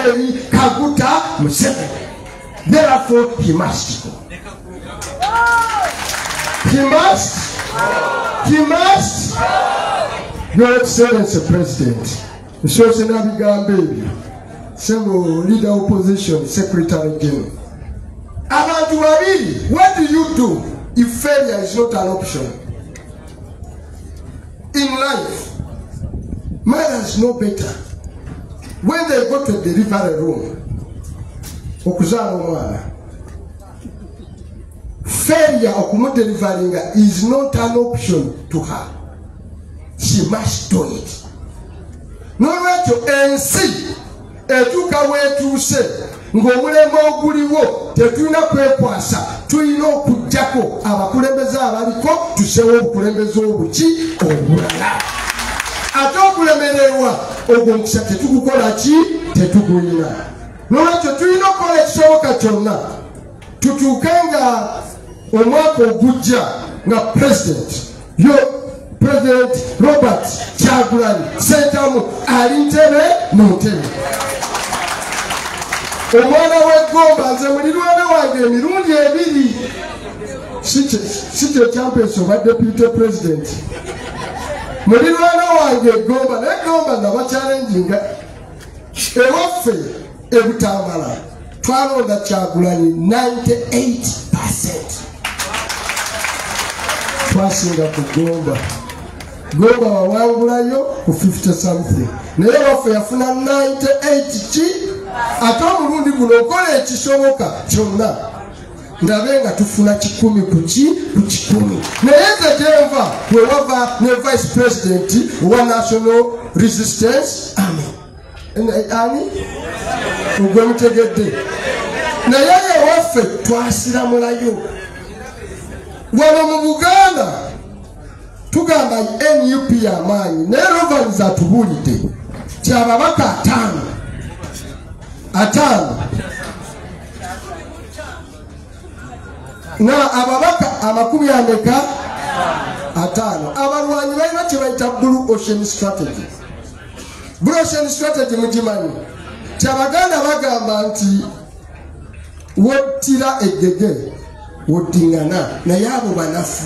Yoweri Kaguta Museveni. Therefore, he must go. He must. Your Excellency President, Mshoshina Bigambe, several leader opposition, Secretary General. Abantu babiri, what do you do if failure is not an option? In life, mothers know better. When they go to the delivery room, failure of delivering is not an option to her. She must do it. No matter NC, etuka wetu se, ngomulema oguliwo, tetuna kwekwasa, tuyina okujjako abakulembeze abaliko tusewo obukulembeze obuki obulala. Ate okulemererwa ogwo omukisa tetugukola ki tetugulina. Nolwekyo tulina okukola ekisoboka kyonna tutuuke nga omwaka ogujja nga president Robert Kyagulanyi Ssentamu ali ntebe mu ntebe. Omwana w'eggomba nze mulirwana wange emirundi ebiri si kye kyampeesa oba deputy president. Mulirwana wange eggomba naye eggomba nga bakyalenjinga ewaffe ebutambala twalonda Kyagulanyi 98%. Twasinga ku Gomba wawangulayo ku 50 something. Naye waffe yafuna 98 ki? Ate omulundi guno okola ekisoboka kyonna ndabe nga tufuna 10 ku 10. Naye nze gyenva we wava ne vice president wa National Resistance Army. Ani? Ogwe mutegedde. Naye ewaffe twasiramulayo. Wano mu Buganda tugamba NUP y'amaanyi naye Rovers atubulidde kyababaka 5 na ababaka 50 abalwanyi balina kye bayita Blue Ocean Strategy. Blue Ocean Strategy mugimanyi kyabaganda bagamba nti wottira eggege wodingana naye abo banafu.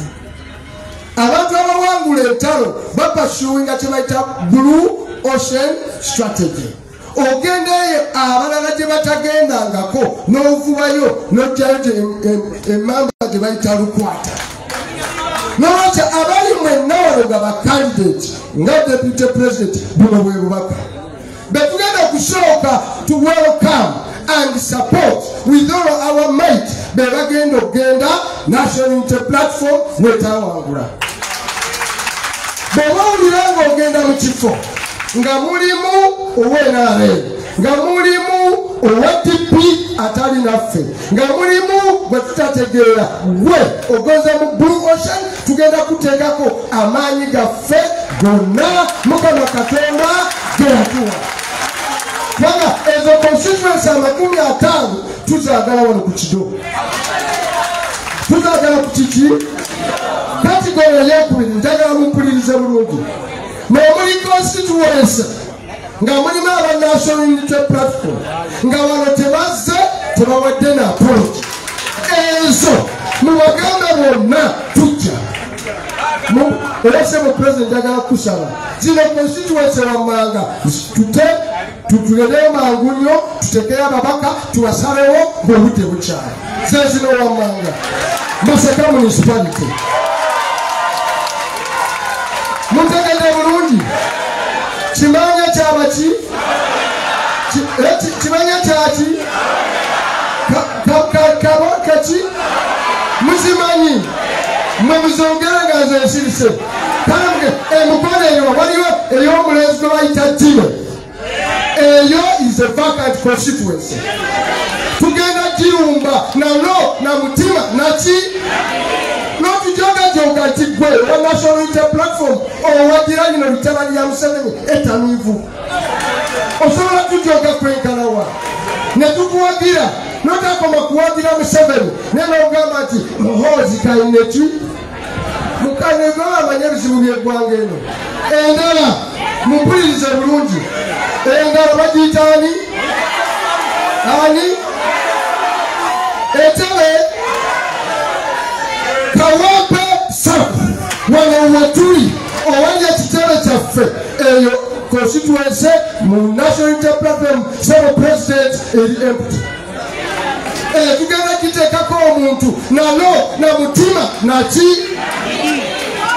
Abantu abawangula entalo bapasuwinga kye bayita Blue Ocean Strategy. Ogendeyo abalala gye batagendangako n'ovubayo n'ojjayo emmamba gye bayita lukwata. Nolwekyo abali mwenna wano nga bakandidate nga deputy president buno bwe bubaka betugenda kusooka to welcome and support with all our might bebagenda okugenda National Unity Platform wetawangula. Bw'owulira ng'ogenda mu kifo nga mulimu owe-NRM, nga mulimu owa-DP atali naffe, nga mulimu gwe tutategeera gwe ogoza mu Blue Ocean, tugenda kuteekako amaanyi gaffe gonna Mukama Katonda ge yatuwa. Kubanga ezo constituency 50 tuzaagala wano ku Kido. Tuzaagala ku kiki? Kati gwe ey'okubiri njagala mumpulirize bulungi. Muri constituency nga mulimu aba National Unity Platform nga wano tebazze tebawadde na apology. Ezo mu Baganda bonna tujja. Olese mu president njagala kusaba zino constituency wammanga tutulereyo mangu nnyo tutekeyo ababaka tubasabewo ng'obudde bukyali. Ze zino wammanga Masaka municipality. Muntegedde bulungi kimanya kyabaki kimanya kyaki kabakaki muzimanyi mwe muzongera nga nze nsirise kandi emukono eyo waliwo ey'omulenzi gwe bayita Dino. Eyo is a vacant constituency. Tugenda Kirumba na Mutima naki n'otujogajoga nti gwe wa National Unity Platform owagira lino litabali lya Museveni etamiivu. Osobola tujoga kwenkanawa ne tukuwagira n'otakoma kuwagira Museveni naye n'ogamba nti muhoozi kayineki mukanego amanye ebizibu by'eggwanga eno. Endala mumpulirize bulungi, endala bagiyitaani Ani etebe Kawampe South wano watuli owanja kitebe kyaffe eyo constituency mu national unity platform several presidents eri empty tugenda kitekako omuntu nalo na mutima naki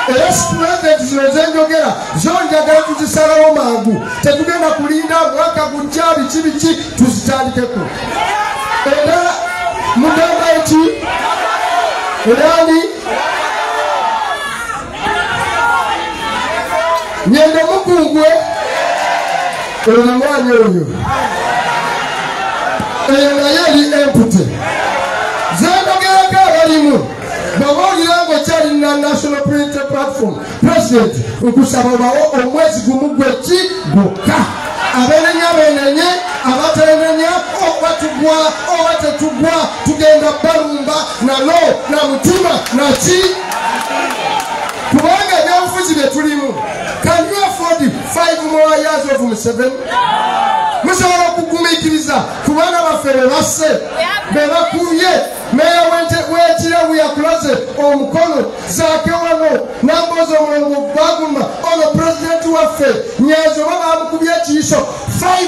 president zino zenjogera zonjagala tuzisalawo mangu tetugenda kulinda mwaka gujja biki tuzitandikeko era mugamba eki erani nyende mukungwe oyo mwanya oyo eyo naye eri empute zenjogerako abalimu bw'obaolirango kyali na national printer platform president nkusaba obawo omwezi gumu gweki gwokka abenenye abatenenya oba tetugwa tugenda balumba nalo na mutima naki kubanga ebyobufuzi bye tulimu. Can you afford 5 more years of Museveni? Musobola okugumiikiriza kubanga baffe bebasse bebakuye meya w'ekire yakulaze omukono zaake wano namboza omulongo baguma ono pulezidenti waffe nyezo baba bamukubye ekiiso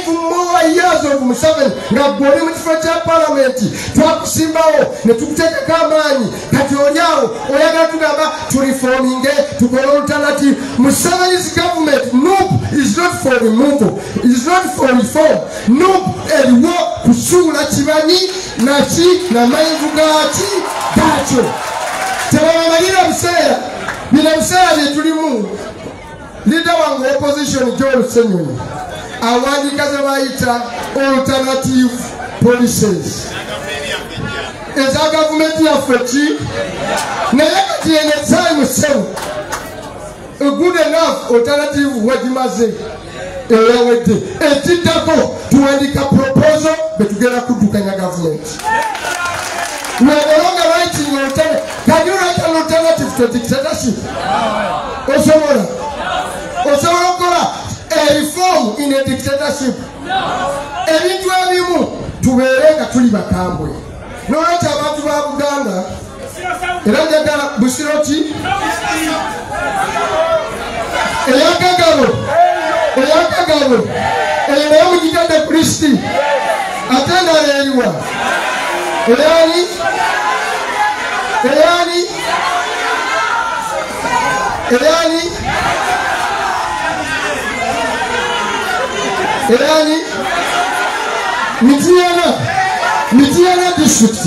5 more years of Museveni nga gwoli mu kifo kya palamenti twakusimbawo ne tukuteekako amaanyi kati oli awo oyagala tugamba tulifominge tukole alternative. Museveni's government NUP is not for removal, it is not for reform. NUP eriwo kusuula kibanyi naki namayinvu gakyo tebabamalira biseera bino biseera bye tulimu. Leader wange opposition Joel Senyonyi awandiika ze bayita alternative policies eza gavumenti yaffe ki naye kati ene time sewu good enough alternative wagimaze eyawedde ekiddako tuwandika proposal betugenda kuddukanya gavumenti. We are no longer writing an alternative. Can you write an alternative to dictatorship? Osobola kola a reform in a dictatorship. Ebintu ebimu tubeere nga tuli bakambwe nolwekyo abantu ba Buganda era njagala Busiro ki eyakagabo eyo naye mugitadde Kristi ate endala eriwa eyani Mityana district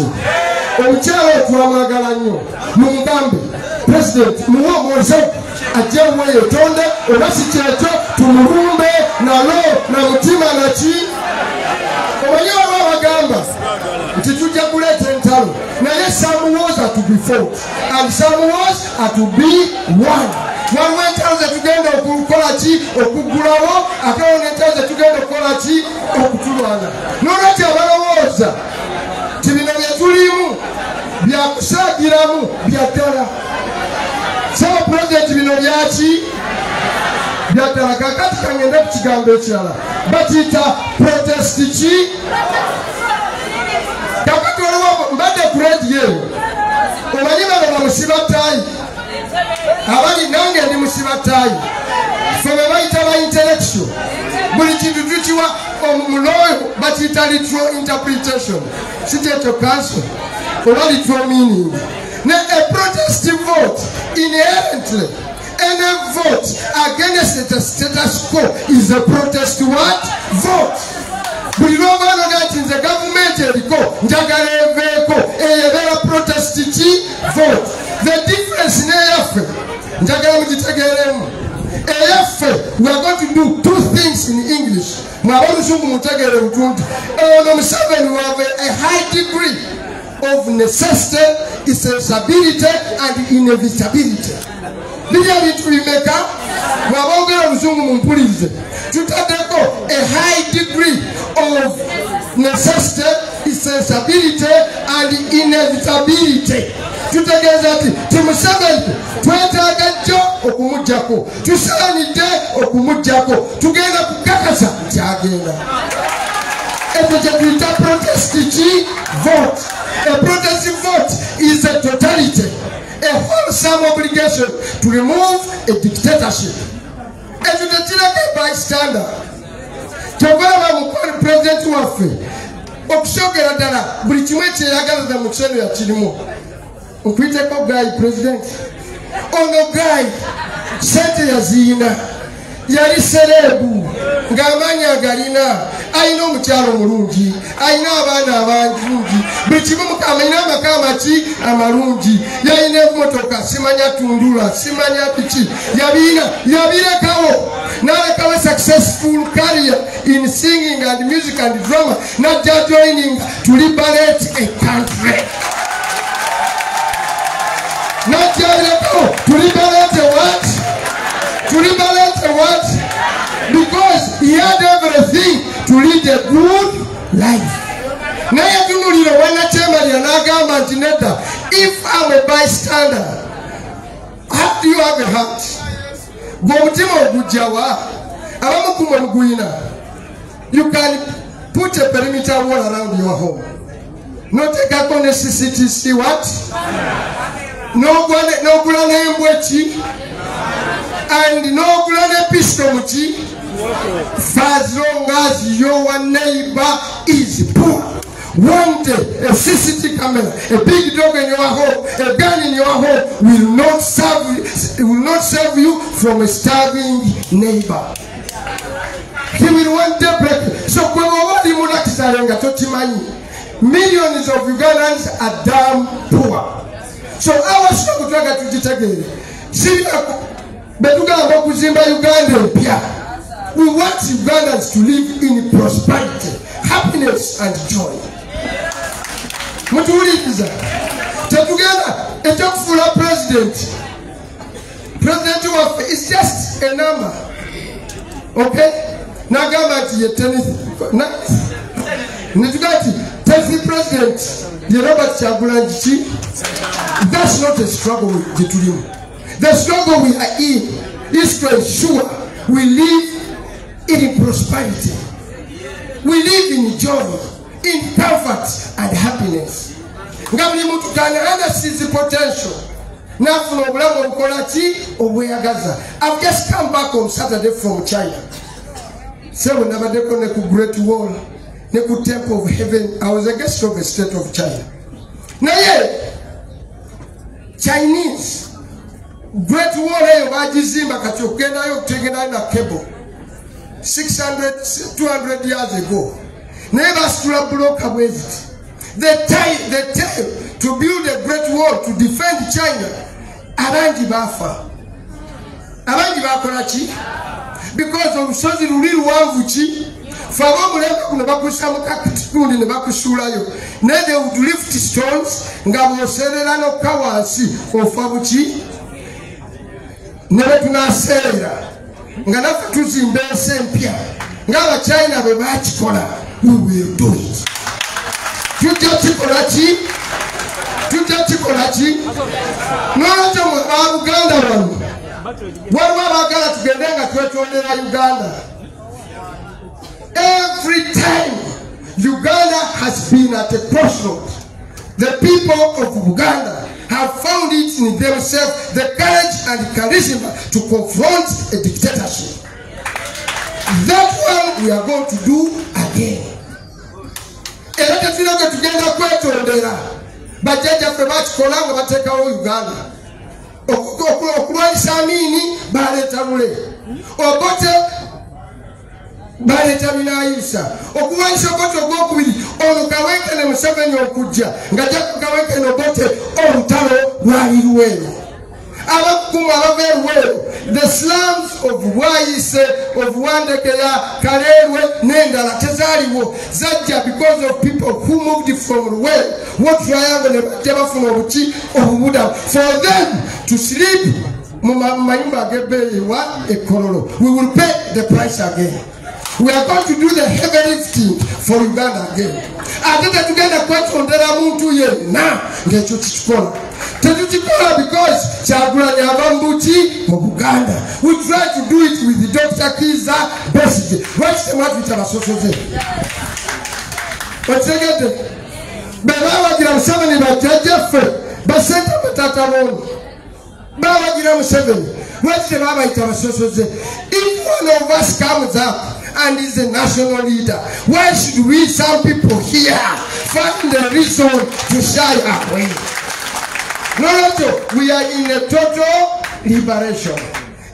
omukyalo twamwagala nnyo mungambe president muwe omwozo ajje weyetonde oba si kyekyo tumulumbe nalo na mutima naki omanyi oba bagamba nti tujja kuleeta entalo naye some wars are to be fought and some wars are to be won. Waliwo entalo zetugenda okukola ki okuggulawo ate waliwo entalo zetugenda okukola ki okutulwana. Nolwekyo abalowooza ti bino byetulimu byakusaagiramu byaddala saba pulojekiti bino byaki byaddala. Kakati kangende ku kigambo ekirala bakiyita protest ki. Kakati waliwo mbadde ku rediyo eyo omanyi bano bamusibatayi abali nange ndi musibatayi fe be bayita ba intellectual buli kintu tukiwa omuloyo bakiyita literal interpretation si kyekyo kanso oba literal meaning. A protest vote inherently any vote against the status quo is a protest what? Vote. Buli lw'obaana nti nze gavumenti eriko njagala eveeko eyebeera protest ki? Vote. The difference n'eyaffe njagala mugitegeeremu eyaffe we are going to do 2 things in English mwaba oluzungu mutegeere butuntu. Ono Museveni have a high degree of necessity, essentiality and inevitability. Bili ebintu bimeka mwabongera oluzungu mumpulirize tutaddeko a high degree of necessity, essentiality and inevitability. Tutegeeza nti Museveni twetaaga nnyo okumugyako, tusaanidde okumugyako, tugenda kukakasa nti agenda. a protest vote. A protest vote is a totality, a wholesome obligation to remove a dictatorship. And to the bystander, Tobaba Mukwan President Wafe, Okshoga Dana, Brichimete Yagada Mucheno Yachimo, Ukwiteko Guy President, Ono Guy, Sente Yazina. Yali serebu ngamanya galina ayina omukyalo mulungi ayina abaana abangi bikimu mukamenya makama ki amalungi yayina emotoka simanya tundula simanya piki yabirekawo nalekawo successful career in singing and music and drama not just joining to liberate a country, not just to liberate a what? To liberate a what? Because he had everything to lead a good life. If I'm a bystander, how do you have a heart? You can put a perimeter wall around your home. Not take up on CCTV what? No and no grand pistol for as long as your neighbor is poor. One day, a CCTV camera, a big dog in your home, a gun in your home will not save you from a starving neighbor. He will one day break. So, millions of Ugandans are damn poor. So, our struggle to detect it. We want Ugandans to live in prosperity, happiness, and joy. A job for a president is just a number. Okay? Nagamati president, Robert Chagulanji. That's not a struggle with Gitulimu. The struggle we are in is to ensure we live in prosperity. We live in joy, in comfort and happiness. I've just come back on Saturday from China. So we never did a great wall, Neku Temple of Heaven. I was a guest of the state of China. Now, yeah, Chinese. Great Wall Wajizimba Katokena yo tegena na cable 200 years ago. Never struck block away it. The time to build a great wall to defend China. Arangi Bafa. Arangi Bakorachi. Because of Sozi Ruli Wavuchi. Fawamuleka kuna bakushamu kakitundi ne bakusulayo. Ne they would lift stones ngabo serera no kawansi ofabuchi. Never to not say Nganafa to Zimbe Sempia. Ngava China be Machikola. We will do it. Tujatikolachi. No, Uganda one. What about Uganda to get there Uganda? Every time Uganda has been at a crossroad, the people of Uganda have found it in themselves the courage and charisma to confront a dictatorship. That one we are going to do again. Baletamina Isa okuwanisha bote ogwokubiri ono kaweke ne Museveni okujja ngajja kaweke no bote olutalo lwali luwero abakuma abaveruwero the slums of Waise of Wandekeya Kalerwe n'endala tezaliwo zajja because of people who moved from Luwero what triangle ne bafuna obuki obubudamu for them to sleep mu mayumba agebeewa ekololo. We will pay the price again. We are going to do the heavy lifting for Uganda again. I think that together quite on the Ramuntu here. Now, get you to because Chagula Yabambuchi, Uganda. We try to do it with the Dr. Kiza Bessie. Watch the what we tell us. otegede bebawagira Museveni bajjajjaffe basente batata bono bawagira Museveni lwaki tebabayita basosoze. If one of us comes up and is a national leader, why should we, some people here, find a reason to shy away? No, we are in a total liberation.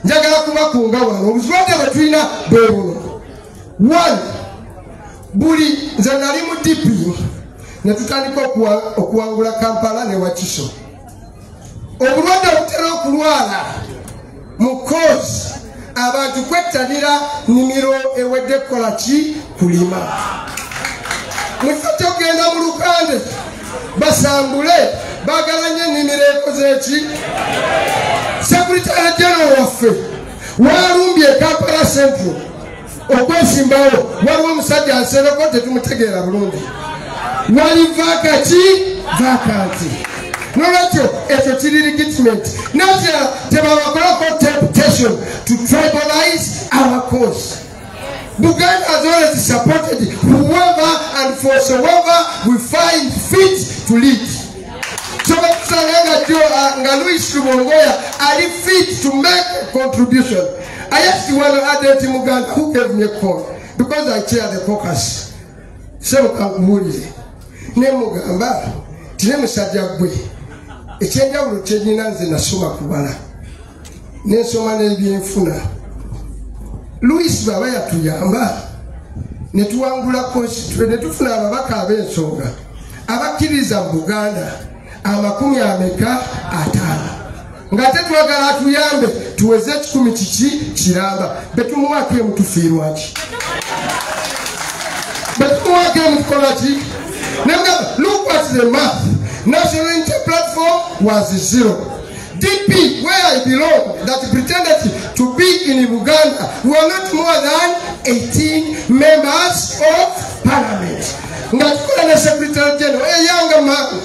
Njagala kubakunga wano obuzwade bwetulina bwe buno. One, buli nze nali mu DP ne tutandika okuwangula Kampala ne Wakiso. Obulwadde obutera okulwala mu kozi abantu kwettanira nimiro ewedde kola ki kulima. Mufate ogenda mu Lukande basambule bagalanye nimiro ekoze eki. Secretary General waffe walumbye Kampala Central okwesimbawo waliwo omusajja ansereko tetumutegeera bulungi. Wali vakanti. Nolwekyo ekyo kiri legitimate. Nakyala tebabakolako temptation to tribalize our cause. Buganda has always supported whoever and whatsoever we find fit to lead. So nga Louis Lubongoya are fit to make a contribution. I asked one other team Uganda who gave me a call because I chair the caucus. So Kankumuli Nemugamba Tinem Sajagwe. A change of Chenina in a Suma Kubana. Nesoma Nebinfuna. Louis Babaya to Yamba. Netuangula constituent, Netufuna Babaka Bensoga. Abakiriza Buganda. Amakumi ameka atano. Ngate twagala tuyambe tuweze kikumi kiki kiramba. Betumuwake mutufirwaki. Betumuwake mutukolaki. Look at the math. National Unity Platform was 0. DP, where I belong, that pretended to be in Uganda, were not more than 18 members of parliament. Ngatukola na Secretary General, a young man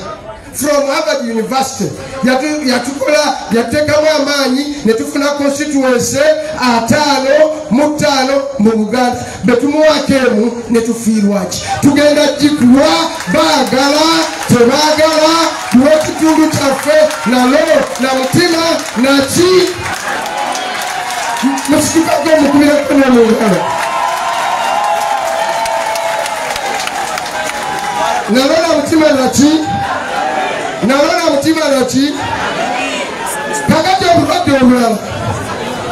from Harvard University, yateka amaanyi netufuna constituency mutano mu Buganda betumuwakemu netufiirwaki tugenda jikuwa bagala tebagala lw'ekitundu kyaffe nalo na mutima naki musikukako mukubirako n'omungalo nalo na mutima naki Naona mutima naki kakati obulwadde obulala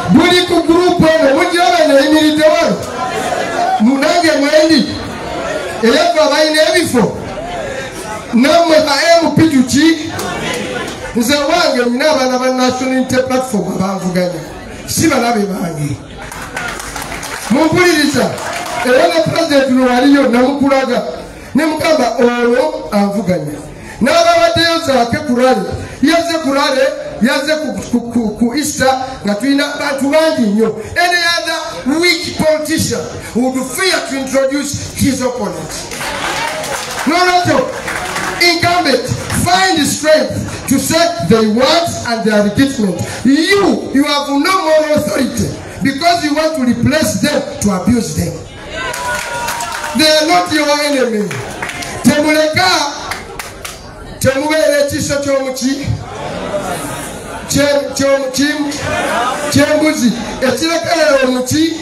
buli ku gurupu eno mugiraba neyimiride wano munange mwendi eyava abalina ebifo nammwe ba MP tuki nze wange nina abaana ba National Unity Platform abanvuganya si balabe bange mumpuliriza era ne President waliyo namukulaga ne mugamba olwo anvuganya n'ababaddeyo zaake kurale yaze ku Easter nga tulina bantu bangi nnyo. Any other weak politician would fear to introduce his opponent. No, incumbent find strength to say they want and they are legitimate. You have no moral authority because you want to replace them to abuse them. They are not your enemy. Temuleka Temubere ekiso ky'omuki ky'embuzi ekirekerera omuki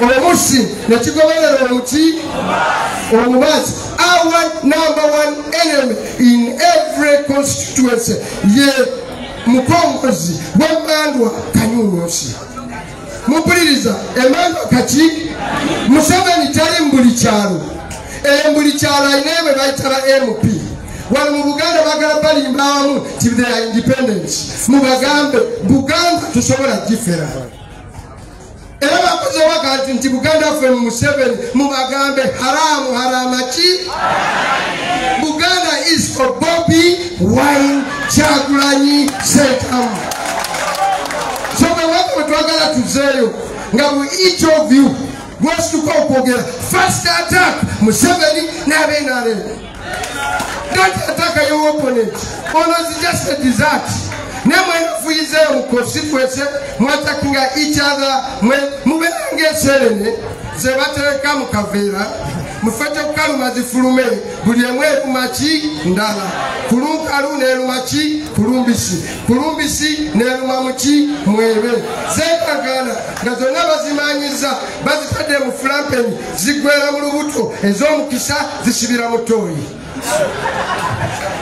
omusi nekigoberera omuki omubazi. Our number one enemy in every constituency ye mukongozi w'Emmandwa Kanyuusi. Mumpuliriza Emmandwa kaki Museveni tali mbuli kyalo mbuli kyalo ayina bwe bayitaba MP. Wali mu Buganda bagala balimba awamu ti they are independent. Mubagambe Buganda tusobola gifera. Era bakoze wakati nti Buganda ffe mu Museveni mubagambe harama ki? Buganda is for Bobby Wine Kyagulanyi Ssentamu. So bwe twagala tuzeeyo nga bu each of you wants to okwogera first attack Museveni n'abenaale. Don't attack your opponent. Honor is just a dessert. Never freeze constituency, attacking each other. Moving against Serene, Zevatera Kamukavera, mufete kaluma zifulume buli emwe kumachi ndala kulunkalu nelumachi kulumbisi kulumbisi neluma muchi mwebe zekagana nga zonna bazimanyiza bazitadde mu flampeni zigwera mu lubuto ez'omukisa zisibira mu toyi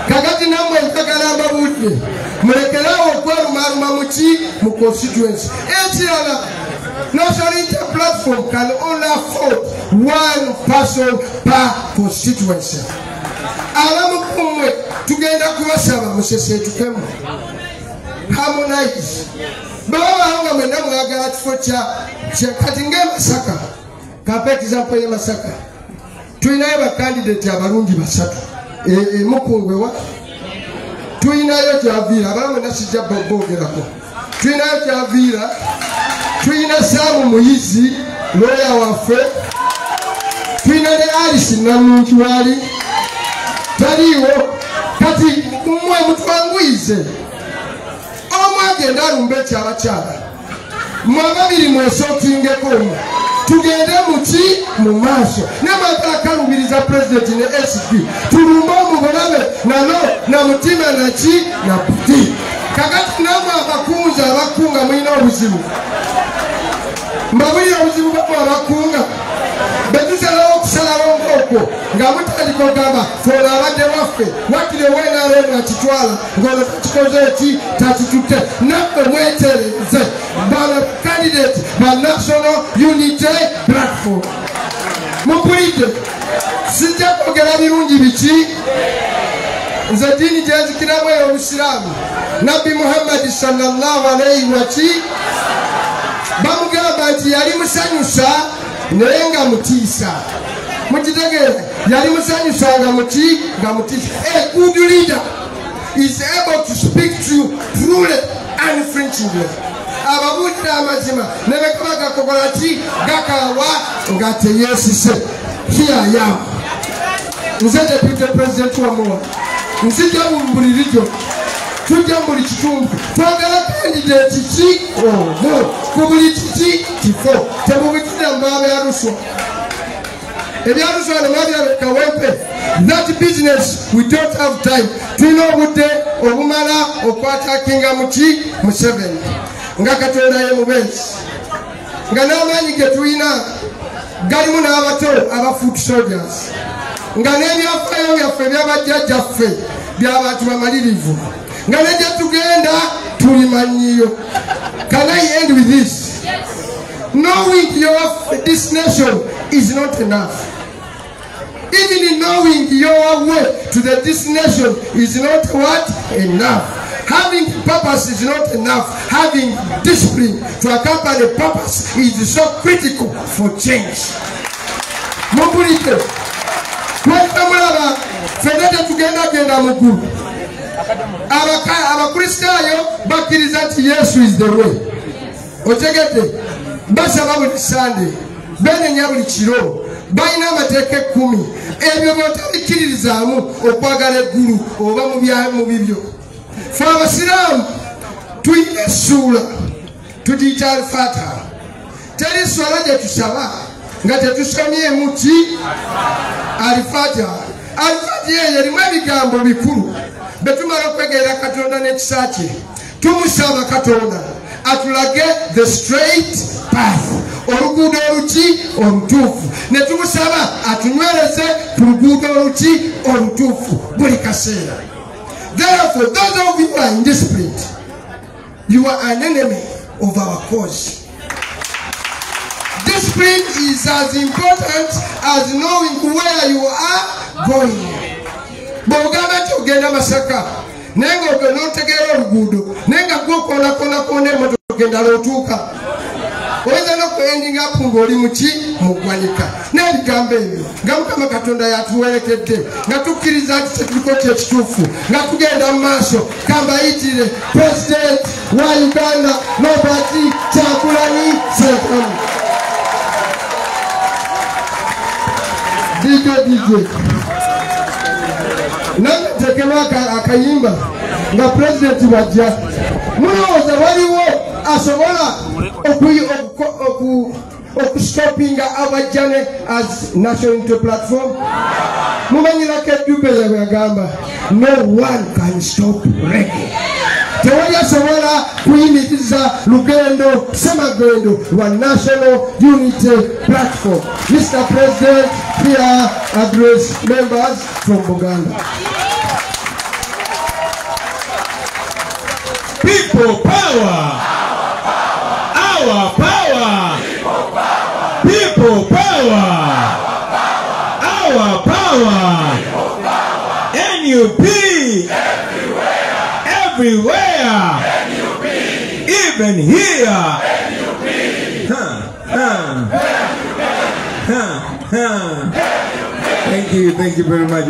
kakati namwe njagala mbabuulire mulekerawo okwerumaaluma muki mu constituency ekirala National Unity Platform can only afford one person per constituency. Abamu kumwe tugenda kubasaba museseetukemu harmonize baba mwenda mwagala kifo kya kati ng'emasaka kampa example ye Masaka tulinayo bakandidate abalungi basatu mukungwewa tulinayo Kyaviira abamu nasijja bogerako tulinayo Kyaviira tulina Saamu Muyizi lawyer waffe tulina ne Alice Namuntu wali taliwo kati mmwe mutwanguyize omwagenda alumba ekyabakyala mwababiri mwesootingeko tugende muki mu maaso nemwagala kalubiriza president ne SP tulumba omubulabe nalo na mutima naki na puti kakati namwe abakunza abakunga mulina obuzibu mbabulira obuzibu bwamwe abakunga betusalawo okusalawo ng'okwo nga mutandika ogamba foola abadde waffe wakire wenalo nga kitwala ng'olwo takikoze eki takitutte naffe mwetereze bano candidate ba National Unity Platform mupulidde sijja kwogera birungi biki nze ddiini gyenzikiramu eyo obusiraamu Nabbi Muhammad sallallahu alayhi waki bamugamba nti yali musanyusa naye nga mutiisa mukitegeera yali musanyusa nga mutiisa a good leader is able to speak to you truly unflinchingly ababuulira amazima ne bekaba gakogola ki gakawa nga teyeesise here I am nze deputy president wamuwa nzija mu buli region tujja mu buli kitundu twagala candidate ki omu ku buli kiki kifo temubikira mu babyaruswa ebyaruswa ne mwabirabye kawempe that business we don't have time tulina obudde obumala okwatakinga muki Museveni nga Katonda ye mubeezi nga n'amaanyi ge tulina galimu n'abato aba foot soldiers nga n'ebyafaayo byaffe by'abajjajjaffe by'abantu bamalirivu nga negye tugenda tulimanyiyo. Can I end with this? Knowing this nation is not enough. Even in knowing your way to the destination is not what? Enough. Having purpose is not enough. Having discipline to accompany purpose is so critical for change. Mubulite. Mwakamulaba fedete tugenda genda mukuru. Abakristaayo bakkiriza nti Yesu is the way. Otegete basaba buli Sunday benenya buli kiro balina amateeka 10 ebyo botabikiririzaamu okwagala eggulu oba mu bibyo. Fe abasiraamu tuyina essuula tugiyita Al-Fatiha. Teri swala gye tusaba nga tetusomyemu ki Al-Fatiha. Al-Fatiha eyo erimu ebigambo bikulu betumala okwegerera Katonda n'ekisa kye tumusaba Katonda atulage the straight path, oluguudo oluki olutuufu, ne tumusaba atunywereze ku luguudo oluki olutuufu buli kaseera. Therefore, those of you who are indisciplined, you are an enemy of our cause. Discipline is as important as knowing where you are going. Bogamba nti ogenda Masaka nenga ogenda otegeera oluguudo nenga gwokoonakona emmotoka endala otuuka oyinza n'okuending up ng'oli muki muggwanika n'ebigambo ebyo nga Mukama Katonda yatuwerekedde nga tukkiriza nti tetuliko kyekituufu nga tugenda mu maaso kambayitire President wa Uganda Robert Kyagulanyi Ssentamu. DJ nange tekema akayimba nga president wajja mulowooza waliwo asobola stopping our journey as national unity platform? Mumanyira Kedube yagamba, no one can stop reggae. Tewali asobola kuyimiriza lugendo semagendo lwa national unity platform. Mr. President, here address members from Buganda. People power. Our power. People power. Our power. NUP. Everywhere. Even here. Thank you very much.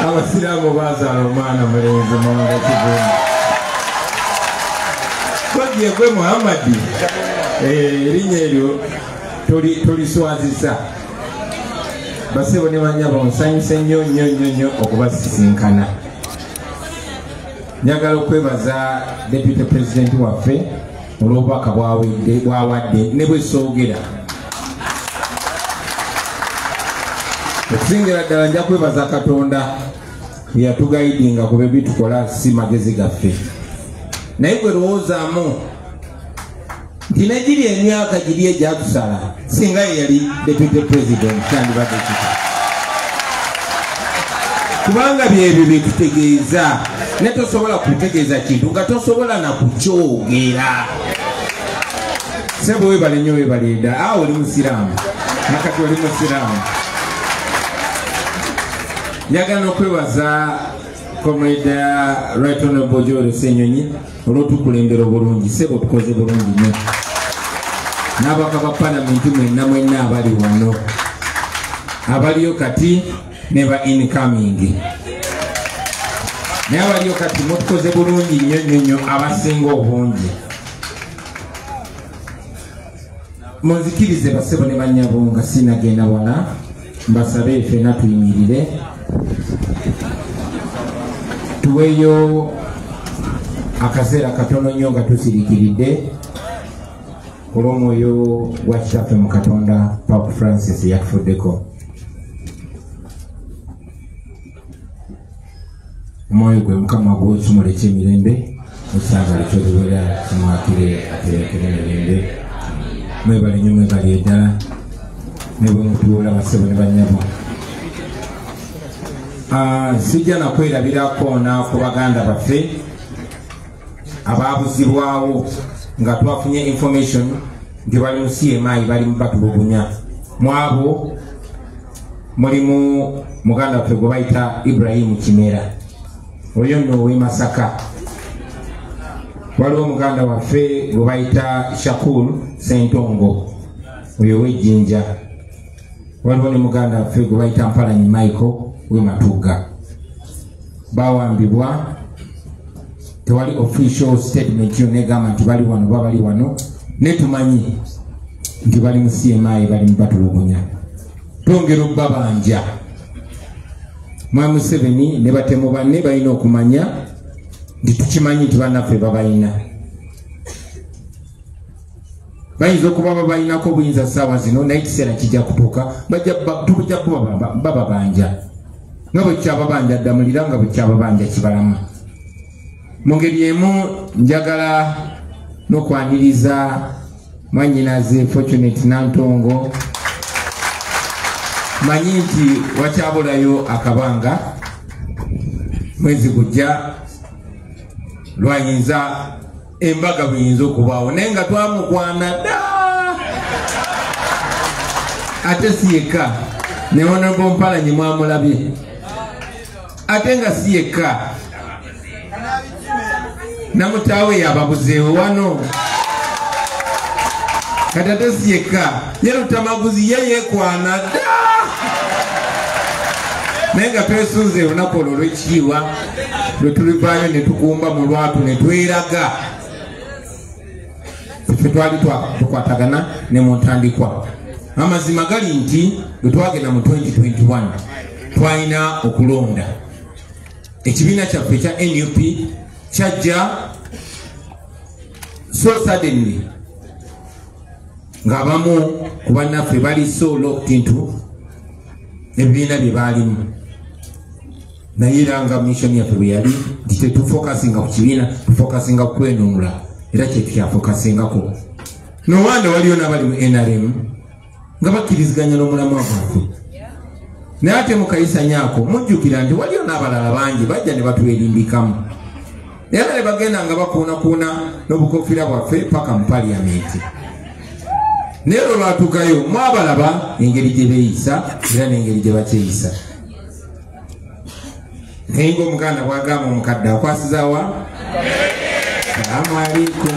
Abasiramu bazaala omwana mulenzi mwanga kivumu twagiye kwe Muhammadi erinnya eryo toliswazisa basebo ne banyabo nsanyuse nnyo okubasisinkana. Njagala okwebaza Deputy President waffe olw'obubaka bwawadde ne bwesoogera. Okusingira ddala nja kwebaza Katonda yatugaidinga ku bye tukola si magezi gaffe. Naye gwe lowoozaamu nti negiri emyaka giri egyatusala singa ye yali Deputy President kyandibadde kiti. Kubanga byebyo bye tutegeeza ne tosobola kutegeeza kintu nga tosobola na kukyogera. Sebo webale nnyo webale ddala. Oli musiraamu nakati oli musiraamu. Njagala okwebaza Comrade Right Honorable Joel Ssenyonyi olw'otukulembera obulungi. Sebo tukoze bulungi nnyo. N'abaka ba Parliament mwenna abali wano abaliyo kati ne ba incoming. Naye abaliyo kati mutukoze bulungi nnyo abasinga obungi. Munzikirize basebo ne bannyabo nga sinagenda wala mbasabe ffenna tuyimirire tuweyo akaseera katono nnyo nga tusirikiridde olw'omwoyo gwa kitaffe mu Katonda Pope Francis yatufuddeko. Omwoyo gwe Mukama gw'ekimulekya emirembe ekisangali ky'olubeera kimwakire aterekere emirembe. Mwebale nnyo mwebale eddala ne bwe mutuula basebo ne bannyabo. Sijja na kwerabirako na ku baganda baffe ababuzibwawo nga twafunye information nti bali mu CMI bali mu batulugunya. Mwabo mulimu muganda waffe gwe bayita Ibrahim Kimera, oyo nno ow'e Masaka. Waliwo muganda waffe gwe bayita Shakur Sentongo, oyo ow'Ejjinja. Waliwo ne muganda waffe gwe bayita Mpalanyi Michael we Matuga. Bawambibwa, tewali official statement yonna egamba nti bali wano babali wano, ne tumanyi nti bali mu CMI bali mu batulugunya. Twongera obbabanja. Mwami Museveni ne batemu banne balina okumanya nti tukimanyi nti bannaffe babalina. Bayinza okuba babalinako obuyinza ssaawa zino naye ekiseera kijja kutuuka tujja kuba bababanja. Nga bwe kyababanja ddamulira nga bwe kyababanja kibalamu. Mu ngeri emu njagala n'okwaniriza mwannyinaze Fortunate Nantongo. Manyi nti wakyabulayo akabanga mwezi gujja lwayinza embaga buyinza okubaawo naye nga twamukwana dda ate si yekka ne Honorable Mpalanyi mwamulabye ate nga si yekka namutaawe yababuzeewo wano kati ate si yekka ye Lutamaguzi ye yeekwana dda naye nga twesunze olunaku olwo olw'ekitiibwa lwe tulivaayo ne tukumba mu lwatu ne tweraga ffe twali tukwatagana ne mu ntandikwa. Amazima gali nti bwe twagenda mu 2021 twalina okulonda ekibiina kyaffe ekya NUP kyajja so suddenly ng'abamu ku bannaffe bali so locked into ebibiina bye baalimu naye era nga mission yaffe bwe yali nti tetufokasinga ku kibiina tufokasinga ku kwenunula era kyetukyafokasingako nowanda waliyo n'abali mu NRM nga bakkiriziganya n'omulamwa gwaffe naye ate mukayisanyako mujjukira nti waliyo n'abalala bangi bajja ne batuwerindikamu era ne bagenda nga bakuunakuuna n'obukofiira bwaffe paka mu paliyamenti naye olwo lwatuukayo mwabalaba engeri gye beeyisa era n'engeri gye bakyeyisa naye ng'omuganda bwagamba omukadde akwasizaawa salaamu aleikum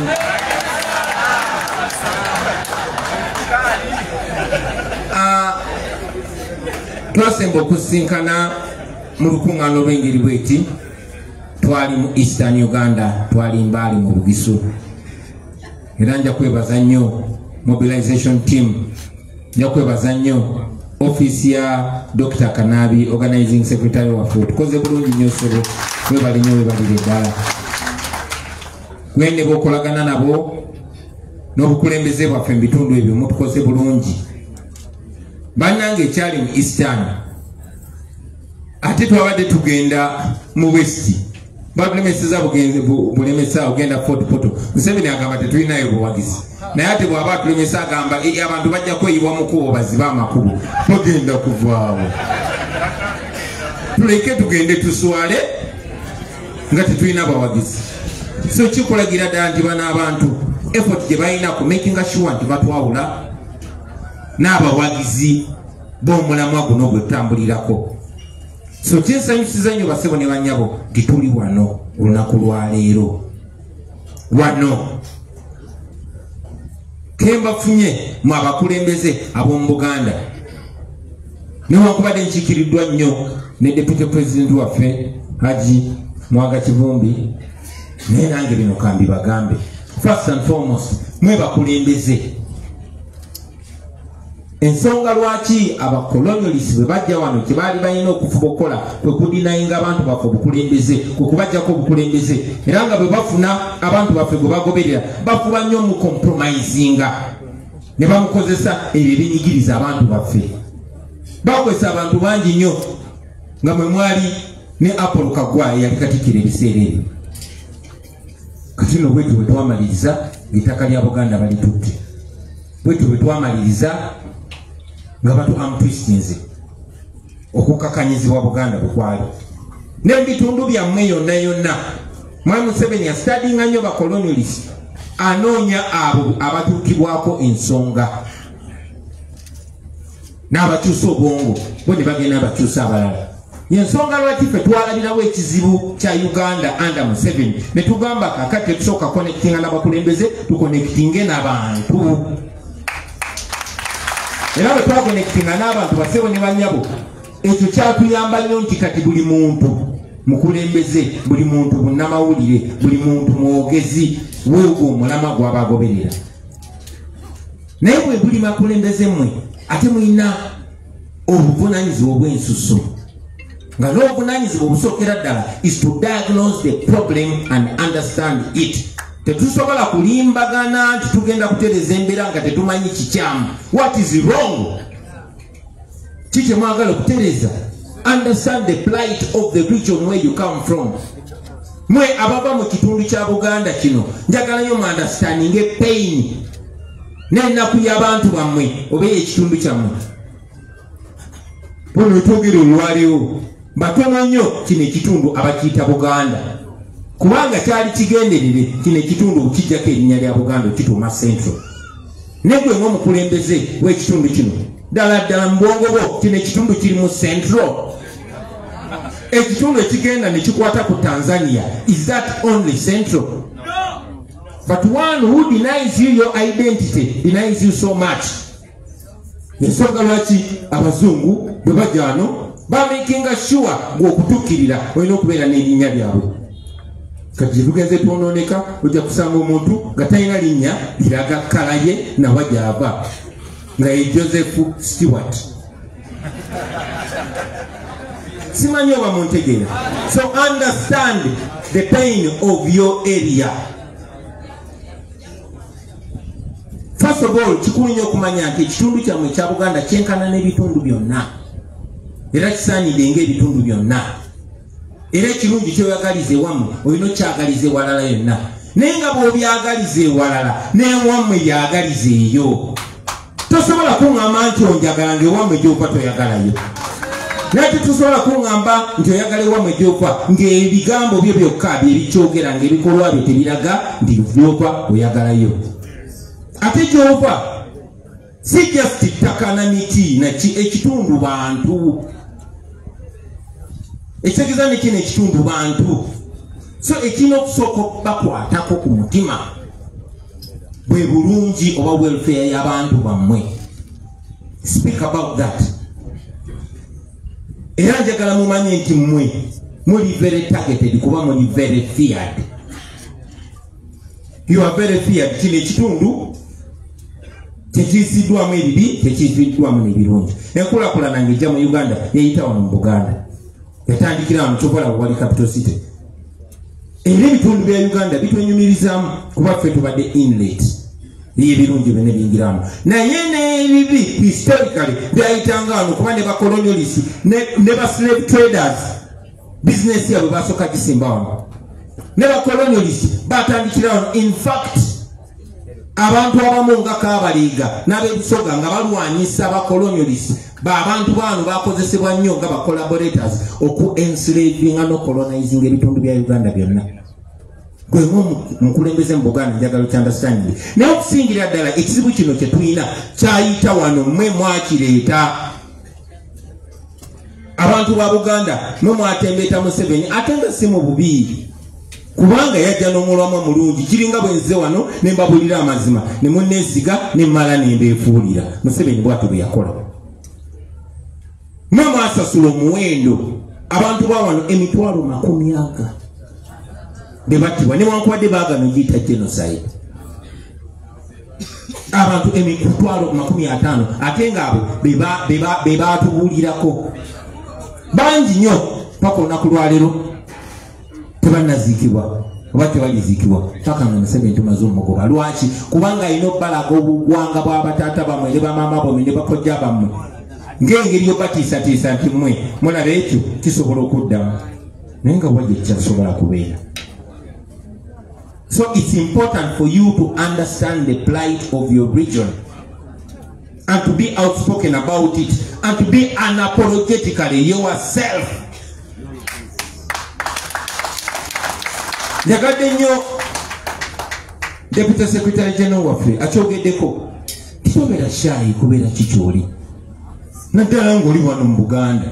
twasemba okusinkana mu lukuŋŋaana olw'engeri bweti twali mu Eastern Uganda twali Mbali mu Bugisu era nja kwebaza nnyo mobilization team nja kwebaza nnyo office ya Dr. Kanabi organizing secretary waffe tukoze bulungi nnyo sebo webali nnyo webalire ddala gwene bokolagana nabo n'obukulembeze bwaffe mu bitundu ebyo mutukoze bulungi bannange ekyali mu Eastern ate twabadde tugenda mu West babulemeseza bulemesa ogenda Fort Portal Museveni agamba tetulinayo buwagizi naye ate bw'aba atulemesa agamba abantu bajja kweyibwa mu kkubo baziba amakubo bagenda kuvaawo tuleke tugende tuswale nga tetulina bawagizi so kikulagira ddala nti bano abantu effort gye balina ku making sure nti batwawula n'abawagizi b'omulamwa guno gwe tutambulirako so kyensanyusiza nnyo basebo ne bannyabo nti tuli wano olunaku lwaleero wano kembafunye mu abakulembeze ab'omu Buganda newankubadde nkiikiriddwa nnyo ne deputy president waffe Haji Mwaga Kivumbi naye nange bino kambi bagambe first and foremost mwe bakulembeze ensonga lwaki abakolonialist bwe bajja wano kye baali balina okufuba okukola kwe kudinayinga abantu baffe obukulembeze kwe kubajjako obukulembeze era nga bwe bafuna abantu baffe gwe bagoberera bafuba nnyo mu compromisinga ne bamukozesa ebyo ebinyigiriza abantu baffe bakozesa abantu bangi nnyo nga mwe mwali ne Apollo Kagwa yali katikkira ebiseera ebyo kati no bwetu bwe twamaliriza ettaka lya Buganda balitutte bwetu bwe twamaliriza nga batu amtwistinze okukakanyizibwa Buganda bukwali n'ebitundu byammwe yonna yonna Mwami Museveni astadinga nnyo bakolonialist anoonya abo abatuukibwako ensonga n'abakyusa obwongo bo ne bagenda abakyusa abalala ensonga lwaki ffe twalabirawo ekizibu kya Uganda under Museveni ne tugamba kakati tetusooka connectinga n'abakulembeze tuconnectinge n'abantu era bwe twakonectinga n'abantu basebo ne bannyabo ekyo kyatuyamba nnyo nti kati buli muntu mukulembeze buli muntu munnamawulire buli muntu mwogezi weegwo omulamwa gw'abagoberera naye bwe buli makulembeze mmwe ate mulina obuvunaanyizibwa obw'ensusu nga n'obuvunaanyizibwa obusookera ddala is to diagnose the problem and understand it tetusobola kulimbagana nti tugenda kutereza embeera nga tetumanyi kikyamu what is wrong kiki mwagala okutereza understand the plight of the region where you come from mwe abava mu kitundu kya Buganda kino njagala nnyo mu understanding pain n'ennaku y'abantu bammwe oba ekitundu kyammwe buno twogera olwaleero batono nnyo kino ekitundu abakiyita Buganda kubanga kyali kigenderere kino ekitundu okijjako erinnya lya Buganda okituuma Central negwe ng'omukulembeze w'ekitundu kino ddala ddala mu bwongo bwo kino ekitundu kiri mu Central ekitundu ekigenda ne kikwata ku Tanzania is that only Central? But one who denies you your identity denies you so much. Ensonga lwaki abazungu bwe bajja wano bamakinga sure ng'okutuukirira olina okubeera n'erinnya lyabwe kati tugenze twonooneka ojja kusanga omuntu nga talina linnya liraga kkala ye nawa gy'ava nga ye Joseph Stewart simanyi oba muntegeera so understand the pain of your area. First of all, kikulu nnyo okumanya nti ekitundu kyammwe ekya Buganda kyenkana n'ebitundu byonna era kisaanidde ng'ebitundu byonna era ekirungi kyoyagaliza ewammwe olina okyagaliza ewalala yonna naye nga bw'obyagaliza ewalala n'ewammwe byagaliza eyo. Tosobola kuŋŋamba nti onjagala ng'ewammwe gy'ova toyagalayo, naye tetusobola kuŋŋamba nti oyagala ewammwe gy'ova ng'ebigambo byo byokka byebikyogera ng'ebikolwa byo tebiraga nti gy'ova oyagalayo. Ate gy'ova si just ttaka na miti ekitundu bantu, ekitegeeza ne kino ekitundu bantu. So ekirina okusooka bakwatako ku mutima bwe bulungi oba welfare y'abantu bammwe. Speak about that. Era njagala mumanye nti mmwe muli very targeted kuba muli very feared. You are very feared. Kino ekitundu tekiyisiddwamu ebibi, tekiyisiddwamu n'ebirungi. Enkulaakulana ng'ejja mu Uganda yayita wano mu Buganda, yatandikira wano Chokola wali capital city. Era ebitundu bya Uganda bitwenyumirizaamu kuba ffe tubadde inlet y'ebirungi byonna biyingiramu, naye n'ebibi historically byayitanga wano kuba ne bacolonialist ne ba slave traders business yabwe basooka gisimba wano, ne bacolonialist batandikira wano. In fact abantu abamu nga Kabaliga n'ab'Ebusoga nga balwanyisa abacolonialist abantu bano bakozesebwa nnyo nga collaborators enslavinga no colonizing ebitundu bya Uganda byonna. Gwe mukulembeze mu Buganda njagala understanding. Naye okusingira ddala ekizibu kino kye tulina kyayita wano mmwe mwakireeta. Abantu ba Buganda mmwe mwatembeeta Museveni ate nga si mu bubi, kubanga yajja n'omulamwa mulungi. Kiringa bwe nze wano ne mbabulira amazima ne munneesiga ne mmala ne mbeefuulira. Museveni bw'atyo bwe yakola. Mmwe mwasasula omuwendo abantu ba wano emitwalo 40 be battibwa newankubadde baagano giyita genocide. Abantu emitwalo 50 ate ng'abo be baatubuulirako bangi nnyo paka olunaku lwaleero tebannaziikibwa oba tebaliziikibwa paka nga Museveni tumaze omugoba. Lwaki? Kubanga alina obbalaga obugwanga bw'abataata bammwe ne bamaama bammwe ne bakojja bammwe ng'engeri yobatiisatiisa nti mmwe mulaba ekyo kisobola okuddamu naye nga wajja kyasobola kubeera. So it's important for you to understand the plight of your region and to be outspoken about it and to be unapologetically yourself. Nyagadde nnyo Deputy Secretary General waffe akyogeddeko, kisobera shayi kubeera kikyoli naddala ng'oli wano mu Buganda.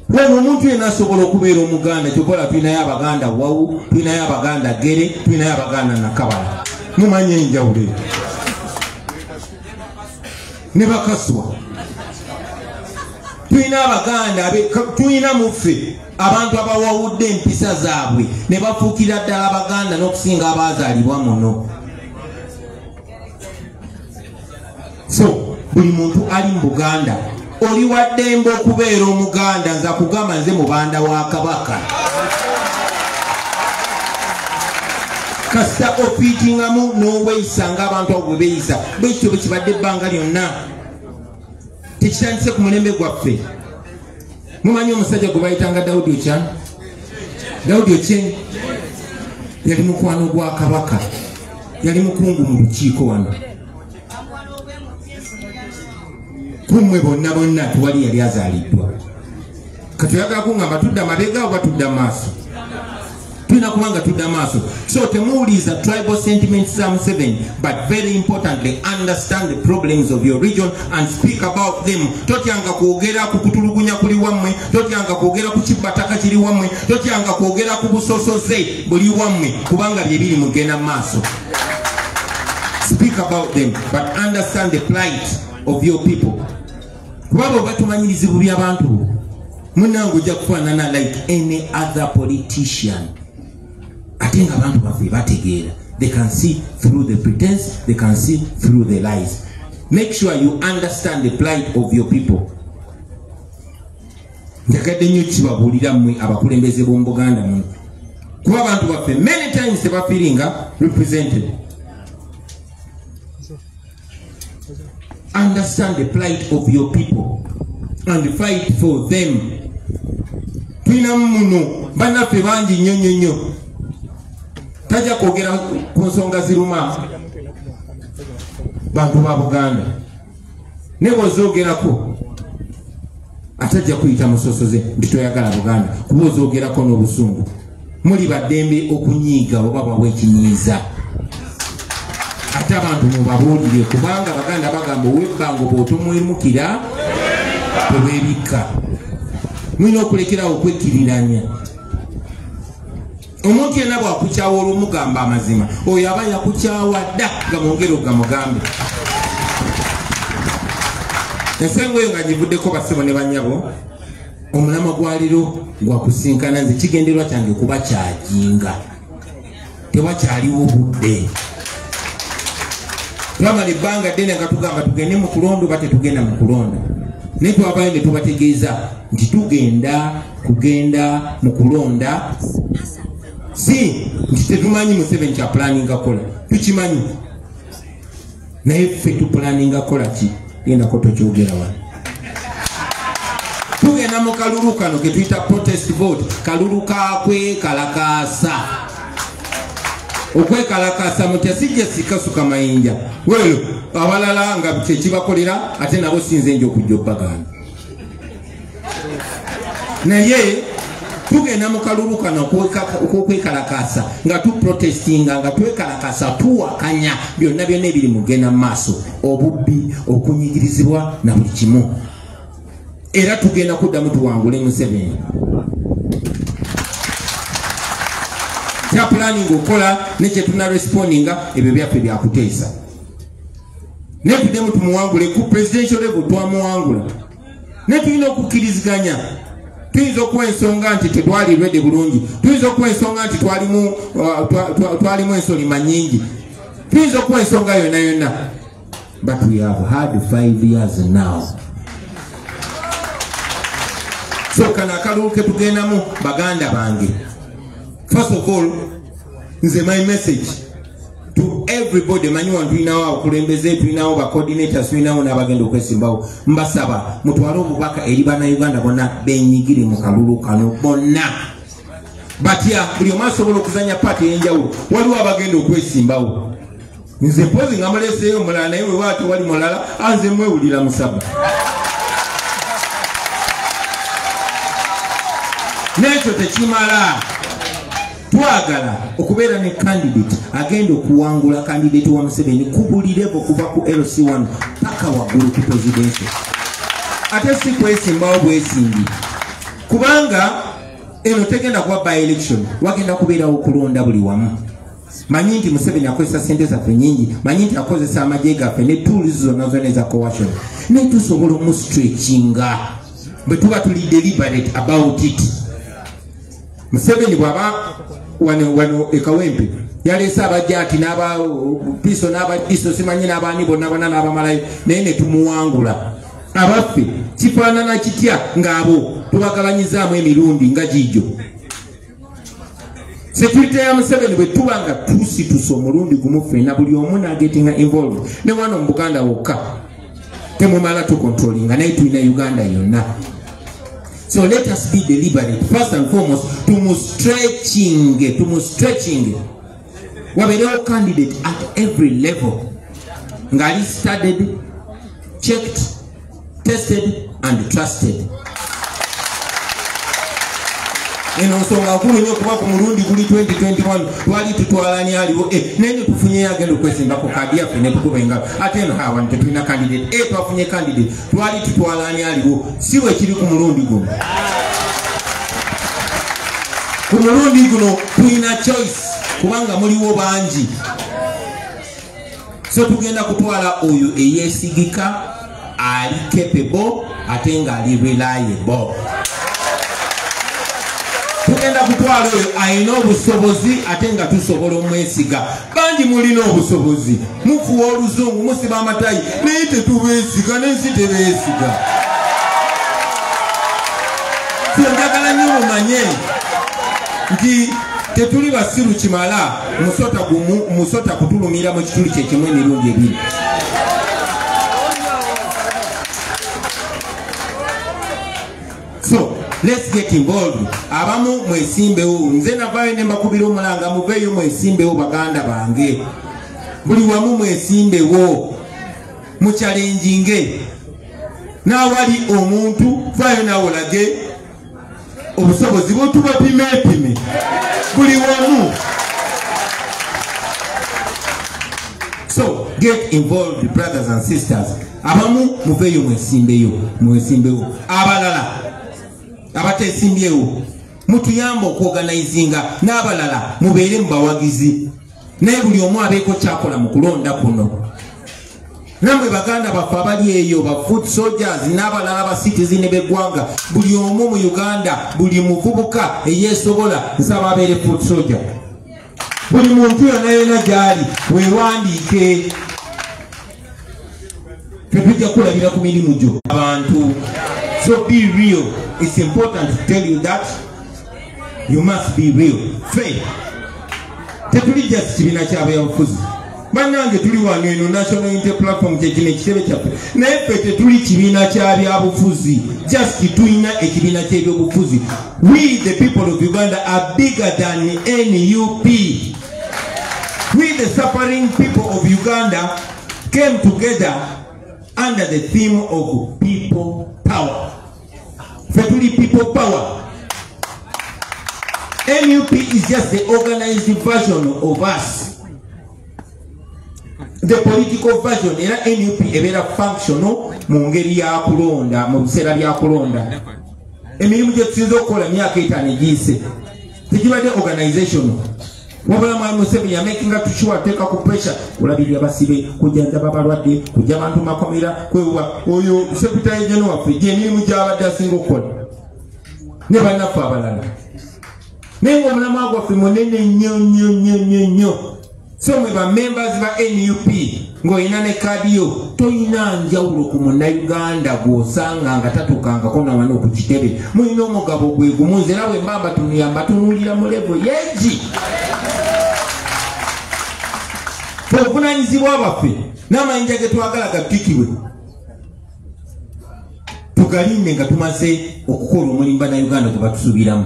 Wano omuntu yenna asobola okubeera Omuganda. Kyokola tulinayo Abaganda Wawu, tulinayo Abaganda Gere, tulinayo Abaganda Nakabala. Mumanye enjawulo ne Bakaswa. Tulina Abaganda tulina muffe abantu abawawudde empisa zaabwe ne bafuukira ddala Abaganda n'okusinga abaazaalibwa muno. So buli muntu ali mu Buganda oli waddembe okubeera Omuganda. Nza kugamba nze mubanda wa Kabaka kasita ofiitingamu n'oweeyisa ng'abantu abo bwe beeyisa. Bwekityo bwe kibadde ebbanga lyonna, tekitandise ku mulembe gwaffe. Mumanyi omusajja gwe bayitanga Daudi Okyang? Daudi Okyang yali mukwano gwa Kabaka, yali mukungu mu lukiiko wano. Kumwe bonna tuwali yali azaaliddwa. Katuyagala kuŋŋamba tudda mabega oba tudda maaso? Tulina kubanga tudda maaso. So temuwuliza tribal sentiments za Museveni, but very importantly understand the problems of your region and speak about them. Totyanga kwogera ku kutulugunya kuli wammwe, totyanga kwogera ku kibataka kiri wammwe, totyanga kwogera ku busosoze buli wammwe, kubanga bye biri mugenda maaso. Speak about them, but understand the plight of your people. Kubaba batumanyiriza bubi abantu munango ojja kufaanana like any other politician. Ate nga abantu baffe bategeera. They can see through the pretense, they can see through the lies. Make sure you understand the plight of your people. Njagadde nnyo kibabuulira mmwe abakulembeze b'omu Buganda muno kuba abantu baffe many times tebafiringa represented. Understand the plight of your people and fight for them. Twina muno banafe bangi nnyo tajja kwogera ku nsonga ziruma bantu ba Buganda ne bw'ozoogerako atajja kuyita musosoze nti toyagala Buganda kuba ozoogerako n'obusungu muli baddembe okunyiiga oba bw'ekinyiiza ate abantu mubabuulire kubanga Baganda bagamba ow'ebbango bw'otomwemukira teweebikka. Mulina okulekerawo okwekkiriranya. Omuntu yenna bw'akukyawa olw'omugamba amazima oyo aba yakukyawa dda nga mwongere ogamugambe. Ensengo eyo nga givuddeko bassebo ne bannyabo omulama gwa leero gwakusinkana nze kigenderwa kyange kuba kyajinga tewakyaliwo budde. Twamala ebbanga ddene nga tugamba tugende mu kulonda oba tetugenda mu kulonda naye twabayo ne tubategeeza nti tugenda kugenda mu kulonda si nti tetumanyi Museveni kya pulaninga kola tukimanyi naye ffe tupulaninga kola ki gendako tokyogera wano. Tugenda mu kalulu kano ke tuyita protest vote kalulu kakwekalakaasa. Okwekalakaasa mutya sijja sikasuka mayinja welo abalala nga kyekibakolera ate nabo sinze nja okujja obbagana naye tugenda mu kalulu kano okwekalakaasa nga tuprotestinga nga twekalakaasa tuwakanya byonna ebiri mugenda mu maaso obubbi okunyigirizibwa na buli kimu era tugenda kuddamu tuwangule Museveni. Kya planning okola ne kye tuna respondinga ebyo byaffe byakuteesa ne tuddemu tumuwangule ku presidential level twamuwangula ne tulina okukkiriziganya. Tuyinza okuwa ensonga nti tetwali lwedde bulungi, tuyinza okuwa ensonga nti twalimu ensolima nyingi, tuyinza okuwa ensonga yonna but we have had 5 years now. So kana akalulu ke tugendamu Baganda bange. First of all, my message to everybody, manyuwa tulinawo abakulembeze, tulinawo ba coordinators, tulinawo n'abagenda okwesimbawo. Mbasaba mutwale obubaka eri bannayuganda bonna benyigire mu kalulu kano bonna. Batya buli omu asobola okuzanya paati ey'enjawulo waliwo abagenda okwesimbawo. Nze mpozi nga muleseeyo omulala naye we waate wali mulala anze mwewulira musaba. N'ekyo tekimala. Twagala okubeera ne candidate agenda okuwangula candidate wa Museveni kubulireko kuva ku LC1 paka waggulu ku presidential. Ate si kwesimbawo bwesimbi kubanga eno tegenda kuba by election, wagenda kubeerawo okulonda buli wamu. Manyi nti Museveni akozesa sente zaffe nyingi, manyi nti akozesa amagye gaffe ne tools zonna eza coercion, naye tusobola omustretchinga bwe tuba tuli deliberate about it. Museveni bwaba wano ekawempe yaleese abajjaati n'aba piso n'aba diso simanyi n'abaani bonna n'abamalayo naye ne tumuwangula. Abaffe kifaanana kitya ng'abo tubagabanyizaamu emirundi nga gijjo. Security ya Museveni bwe tuba nga tusitusa omulundi gumu ffenna buli omu n'agetinga involved ne wano mu Buganda wokka temumala tukontrolinga naye tulina Uganda yonna. So let us be deliberate. First and foremost, to stretching. We have a candidate at every level. Ngali studied, checked, tested, and trusted. Ensonga nkulu nnyo kuba ku mulundi guli 2021 twali tutwalani aliwo nene tufunye agenda okwesimbako kadi yaffe ne tukuba engalo ate eno hawa tetulina candidate twafunye candidate twali tutwalani aliwo si bwe kiri ku mulundi guno. Ku mulundi guno tulina choice kubanga muliwo bangi, so tugenda kutwala oyo eyesigika ali capable ate nga ali reliable. Tugenda kutwala oyo alina obusobozi ate nga tusobola omwesiga. Bangi mulina obusobozi mufuwa oluzungu musiba amatayi naye tetubeesiga n'ensi tebeesiga. Njagala nnyo mumanye nti tetuli basiru kimala musota kutulumira mu kituli kye kimwe emirundi ebiri. So let's get involved. Abamu mwesimbewo, nze navayo ne mbakubira omulanga muveeyo mwesimbewo baganda bange. Buli wamu mwesimbewo muchalenjinge. N'awali omuntu vayo nawe olage obusobozi bw'otuba pime buli wamu. So get involved, brothers and sisters. Abamu muveeyo mwesimbewo. Abalala abatesimbyewo mutuyamba okwoganizinga n'abalala mubeere mu bawagizi, naye buli omu abeeko kyakola mu kulonda kuno. Namwe baganda baffe abali eyo ba foot soldiers n'abalala ba citizen b'eggwanga, buli omu mu Uganda, buli muvubuka eyeesobola nsaba abeere foot soldier. Buli muntu yonna gy'ali weewandiike. Tetujja kulabira ku mirimu gyo abantu. So be real. It's important to tell you that you must be real. Faith. Tetuli just kibina ky'abayabufuzi. Bannange tuli wano eno National Unity Platform kyekino ekitebe kyaffe. Naye ffe tetuli kibiina ky'abyabufuzi. Just tulina ekibiina ky'ebyobufuzi. We the people of Uganda are bigger than NUP. We the suffering people of Uganda came together under the theme of people power. Federal people power. NUP is just the organized version of us. The political version era NUP ebera functional mu ngeri ya kulonda mu biseera bya kulonda. Emirimu gye tusinza okukola myaka 5 egiyise tekibadde organization. Wabula Mwami Museveni ya making up sure ateka ku pressure kulabirira basibe kujjanjaba abalwadde kujja abantu makomera kwewa oyo secretary general waffe gye emirimu gy'abadde asinga okukola ne bannaffe abalala. Naye ng'omulamwa gwaffe munene nnyo. So mwe ba members ba NUP ng'olina ne kaadi yo toyina njawulo ku munnayuganda gw'osanga nga tatukangako na wano ku kitebe. Mulina omugabo gwe gumu. Nze era bwe mbamba tunuyamba tunuulira mu level yeegi. Obuvunanyizibwa bwaffe n'amayinja ge twagala gatikibwe tugalinde nga tumaze okukola omulimu bannayuganda gwe batusuubiramu.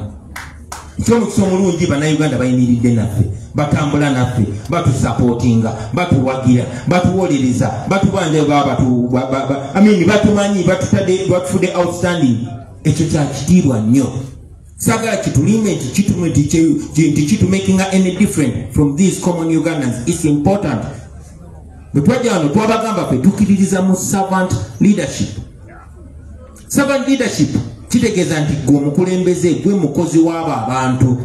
Ekyomukisa omulungi bannayuganda bayimiridde naffe, batambula naffe, batusapootinga, batuwagira, batuwolereza, batubanja batumanyi, batufudde outstanding. Ekyo kya kitiibwa nnyo. Sagala kitulime nti making any different from these common Ugandans. It's important. Bwetwajja wano twabagamba ffe tukiririza mu servant leadership. Servant leadership kitegeeza nti gwe omukulembeze, gwe mukozi w'abo abantu.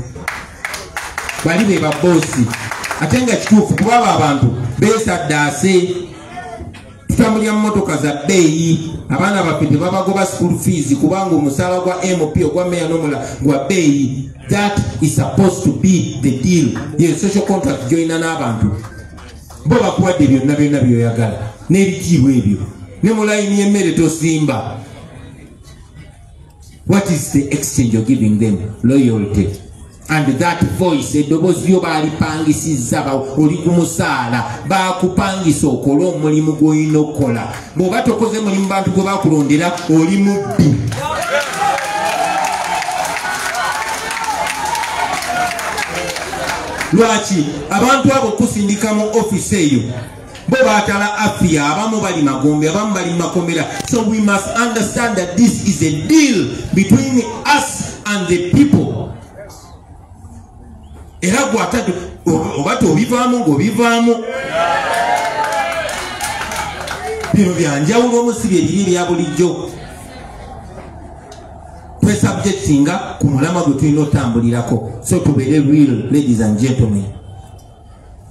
Bali be baboosi. Ate nga kituufu kuba abo abantu beesaddaase. Tutambulira mu motoka za bbeeyi. Abaana baffe tebabagoba school fees kubanga omusaala gwa MP ogwa meya n'omulala gwa bbeeyi. That is supposed to be the deal. Ye social contract gy'olina n'abantu. Bo bakuwadde byonna by'oyagala n'ebitiibwa ebyo. Ne mu layini y'emmere tosimba. What is the exchange you're giving them? Loyalty. And that voice, eddoboozi lyo baalipangisizza oli ku musaala baakupangisa okola omulimu gw'olina okukola. Bw'oba tokoze mulimu bantu gwe baakulondera oli mubbi. Lwaki abantu abo kusindika mu office eyo bo baatala afia, abamu bali magombe, abamu bali makomera. So we must understand that this is a deal between us and the people. Era gwatatu obato obivaamu ng'obivaamu. Bino byanjawulo omusibi ebiri bya bulijjo. Twesubjectinga ku mulama gwe tulina otambulirako. So tubeere real, ladies and gentlemen.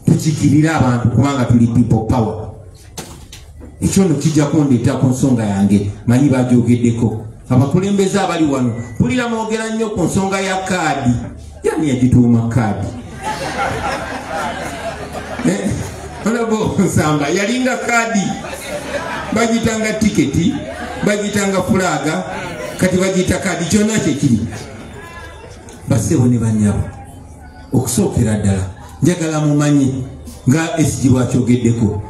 Tukikirira abantu kubanga tuli people power. Ekyo nno kijja kundeeta ku nsonga yange. Manyi baajogeddeko. Abakulembeze abali wano mpulira mwogera nnyo ku nsonga ya kaadi. Yani yagituuma kaadi. Olabo Nsamba yalinga kaadi. Bagitanga tiketi, bagitanga fulaga, kati bagita kaadi kyonna kyekiri. Bassebo ne bannyabo. okusookera ddala njagala mumanyi nga esigirwa kyogeddeko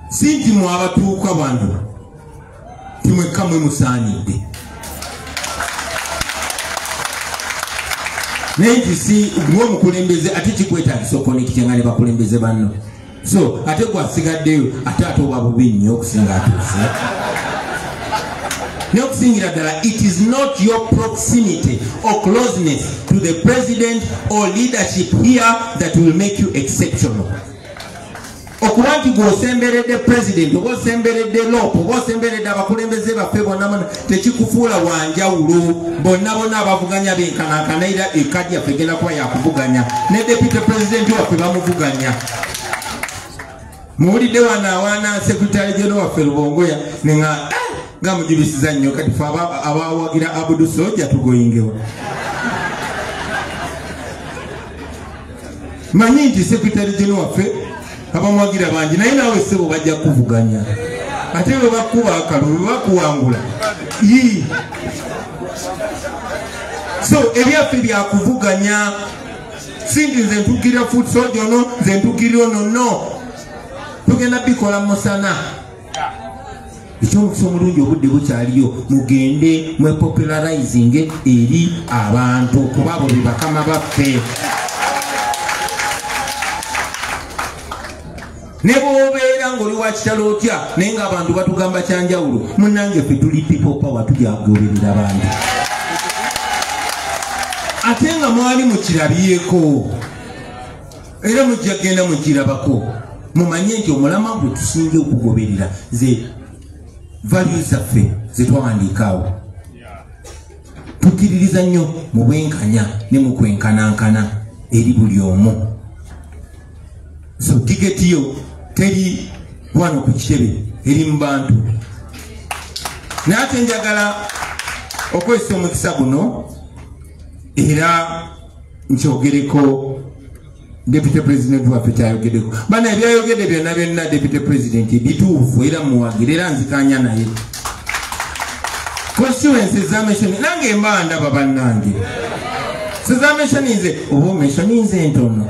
si nti mwe abatuuka bantu timwekka mwe musaanidde naye nti si ng'omukulembeze ate kikwetagisa okonekitanga ne bakulembeze banno so ate gwasigaddeyo ate oba bubi nnyo okusinga atuuse n'okusingira ddala it is not your proximity or closeness to the president or leadership here that will make you exceptional okuba nti gwosemberedde president oba osemberedde lopo oba osemberedde abakulembeze baffe bonna tekikufuula wanjawulo bonna bonna abavuganya benkanankana era ekadi yaffe egenda kuba yakuvuganya ne deputy president waffe bamuvuganya muwulidde wanawaana sekretary general waffe Rubongoya nga mujibisiza nnyo kati fe abawagira Abudu Soja tugoyingewa manyi nti sekretary general waffe abamwagira bangi naye naawe sebo bajja kuvuganya ate bwe bakuba akalulu bwe bakuwangula so ebyaffe byakuvuganya sindi nze ntukirira foot soldier ono nze ntukirira ono no tugenda bikola musana ekyomukisa omulungi obudde bukyaliyo mugende mwepopularizing eri abantu kuba abo be bakama baffe ne bw'obeera ng'oli wa kitalo otya naye ng'abantu batugamba kyanjawulo munnange ffe tuli people power tujagoberera abantu ate nga mwali mukirabyeko era mujja genda mukirabako mumanye nti omulamwa gwe tusinga okugoberera ze values zaffe zetwawandiikaawo tukiririza nnyo mu bwenkanya ne mu kwenkanankana eri buli omu so tiketi yo teri wano ku kitebe eri mu bantu naye ate njagala okwesa omukisa guno era nkyogereko deputy president waffe kyayogeddeko bana ebyayogedde byonna byonna deputy president bituufu era muwagire era nzikanya naye constituency examination nange mba ndaba bannange sezamentioninze oba omentioninze entono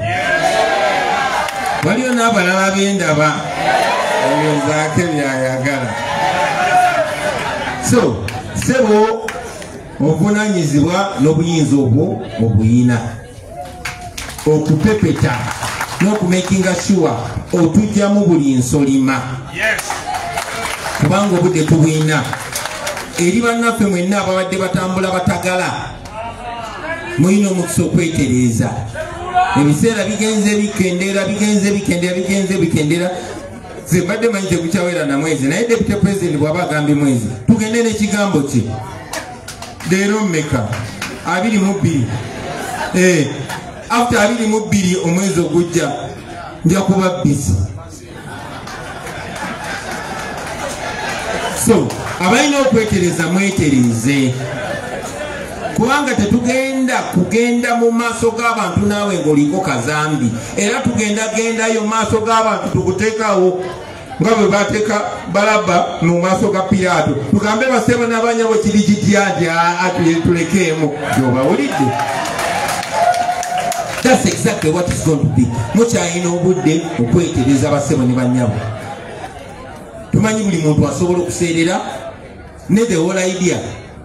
waliyo n'abalala bendaba eyozaako byayagala so sebo obuvunanyizibwa n'obuyinza obwo obuyina okupepeta n'okumakinga sure otujjamu buli nsolima kubanga obudde tubwina eri bannaffe mwenna ababadde batambula batagala mulina omukisa okwetereeza ebiseera bigenze bikendera ze mbadde manyi tekukyawera na mwezi naye deputy president bw'aba agambye mwezi tugende n'ekigambo kye leero mmeka 22 after 22 omwezi ogujja nja kuba busy so abalina okwetereza mwetereze kubanga kugenda mu maaso g'abantu naawe ng'oliko kazambi era tugendagendayo mu maaso g'abantu tukuteekawo nga bwe bateeka Balaba mu maaso ga Piraato tugambe basebo n'abanyabo kiri kitya nti tulekeemu gy'obawulidde. That's exactly what is going to be. Mukyalina obudde okwetereza basebo ne bannyabo. Tumanyi buli muntu asobola okuseerera ne the whole idea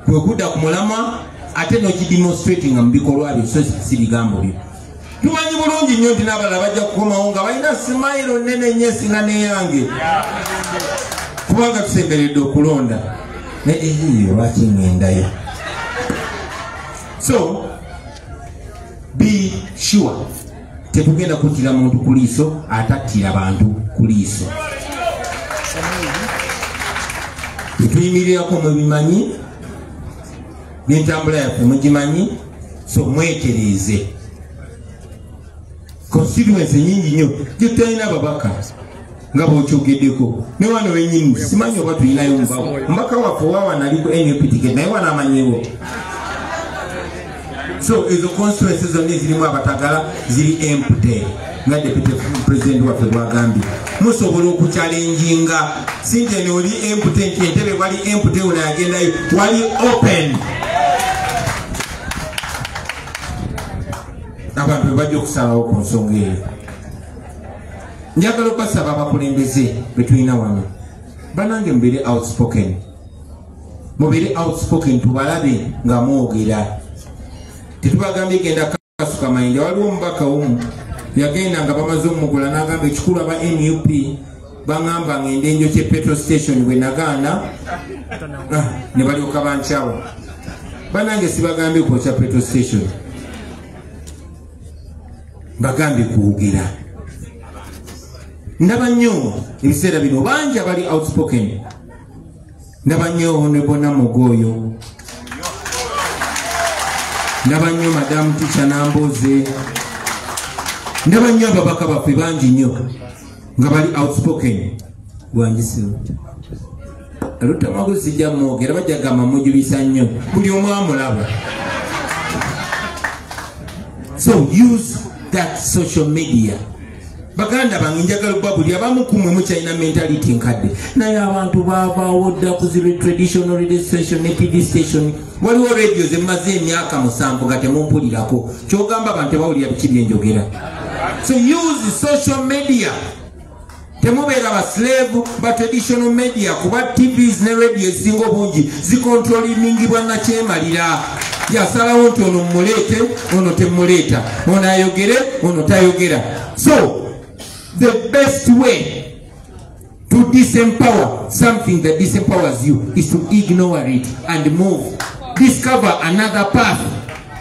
kwe kudda ku mulamwa ate n'okidemonstrating mu bikolwa byo so si bigambo byo. Tumanyi bulungi nnyo nti n'abalala bajja kukomawo nga balina simayiro nnene nnyo esinga n'eyange kubanga tusemberedde okulonda lwaki ŋŋendayo. So be sure tetugenda kuttira muntu ku liiso atattira bantu ku liiso. Tuyimirirako mubimanyi n'entambula yaffe mugimanyi so mwetereze. Constituency nyingi nnyo gyetutalina ababaka nga bw'okyogeddeko ne wano wennyini simanyi oba tulinayo mubawo mbaka waffe owawana aliko NUP ticket naye wana amanyiwo. So ezo constituency zonna ezirimu abatagala ziri empty nga deputy president waffe bwagambye musobola okukyalenjinga sinje ne oli empty nti entebe wali empty ono yagendayo wali open abantu bajja okusalawo ku nsonga eyo. Njagala okubasaba abakulembeze be tulina wano banange mubeere outspoken, mubeere outspoken, tubalabe nga mwogera. Tetubagambye genda kasuka mayinja. Waliwo omubaka omu yagenda nga bamaze omugula n'agamba ekikulu aba NUP bangamba ngende Enjokye petrol station bwe nagaana ne balyoka bankyawa. Banange sibagambye kwokya petrol station, bagambye kuwogera. Ndaba nnyo ebiseera bino bangi abali outspoken. Ndaba nnyo ne Bona Mugoyo, ndaba nnyo Madamu Ticha Namboze, ndaba nnyo ababaka baffe bangi nnyo nga bali outspoken. Gwanjisiru alutamago sijja mwogera bajja gamba mujulisa nnyo buli omu amulaba. So use that social media. Baganda bange njagala okuba buli abamu kumwe mukyalina mentality nkadde naye abantu baavaawo dda ku zero traditional radio station ne TV station. Waliwo radio zemaze emyaka 7 nga temumpulirako kyogamba abantu tebawulira biki byenjogera. So use social media. Temubeera ba slave ba traditional media kuba TVs ne radio ezisinga obungi zikontrolingibwa na kyemalira. Yasalawo nti ono mmuleete ono temuleeta, ono ayogere ono tayogera. So the best way to disempower something that disempowers you is to ignore it and move. Discover another path.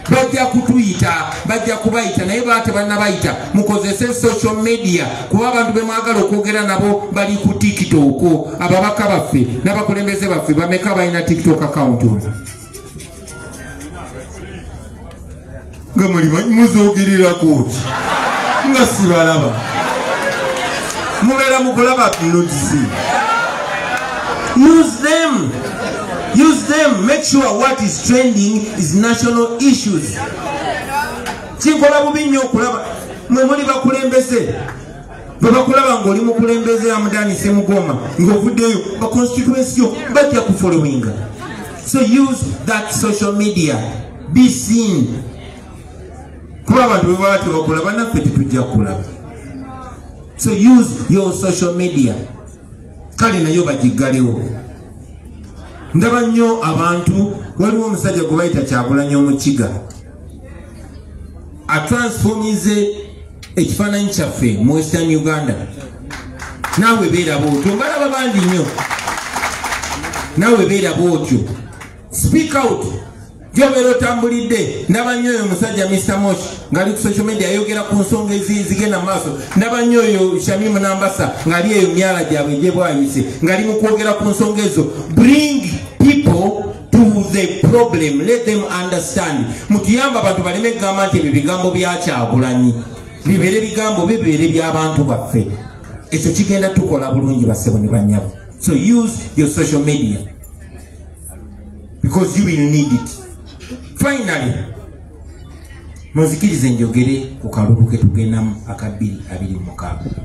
Bajja kutuyita, bajja kubayita naye bate bannabayita mukozese social media kuba abantu bemwagala okwogera nabo bali ku TikTok. Ababaka baffe n'abakulembeze baffe bameka balina TikTok account. Nga muli muzoogerera kuki nga sibalaba mubeera mukulaba notisi. Use them. Use them. Make sure what is trending is national issues. Kinkola bubi nnyo okulaba mwe muli bakulembeze bwe bakulaba ng'oli mukulembeze Hamdan Ssemugoma ng'ovuddeyo ba constituency yo bajja kufollowinga. So use that social media. Be seen. Kuba abantu bwe baba tebakulaba naffe tetujja kulaba. So use your social media. Kale nayo bagiggalewo. Ndaba nnyo abantu, waliwo omusajja gwe bayita Kyagulanyi Omukiga atransformize ekifaananyi kyaffe mu Western Uganda. Naawe beera bwotyo, mbalaba bangi nnyo. Naawe beera bwotyo. Speak out. Gyobeera otambulidde. Ndaba nnyo oyo omusajja Mr. Mosh ng'ali ku social media ayogera ku nsonga ezigenda mu maaso. Ndaba nnyo oyo Shamimu Nambasa ng'ali eyo myala gyabwe gye bwayise ng'ali mu kwogera ku nsonga ezo. Bring people to the problem. Let them understand. Mutuyamba abantu baleme kugamba nti ebyo bigambo bya Kyagulanyi. Bibeere bigambo bibeere by'abantu baffe. Ekyo kigenda tukola bulungi bassebo ne bannyabo. So use your social media because you will need it. Finally, muzikirize njogere ku kalulu ke tugendamu aka 2026.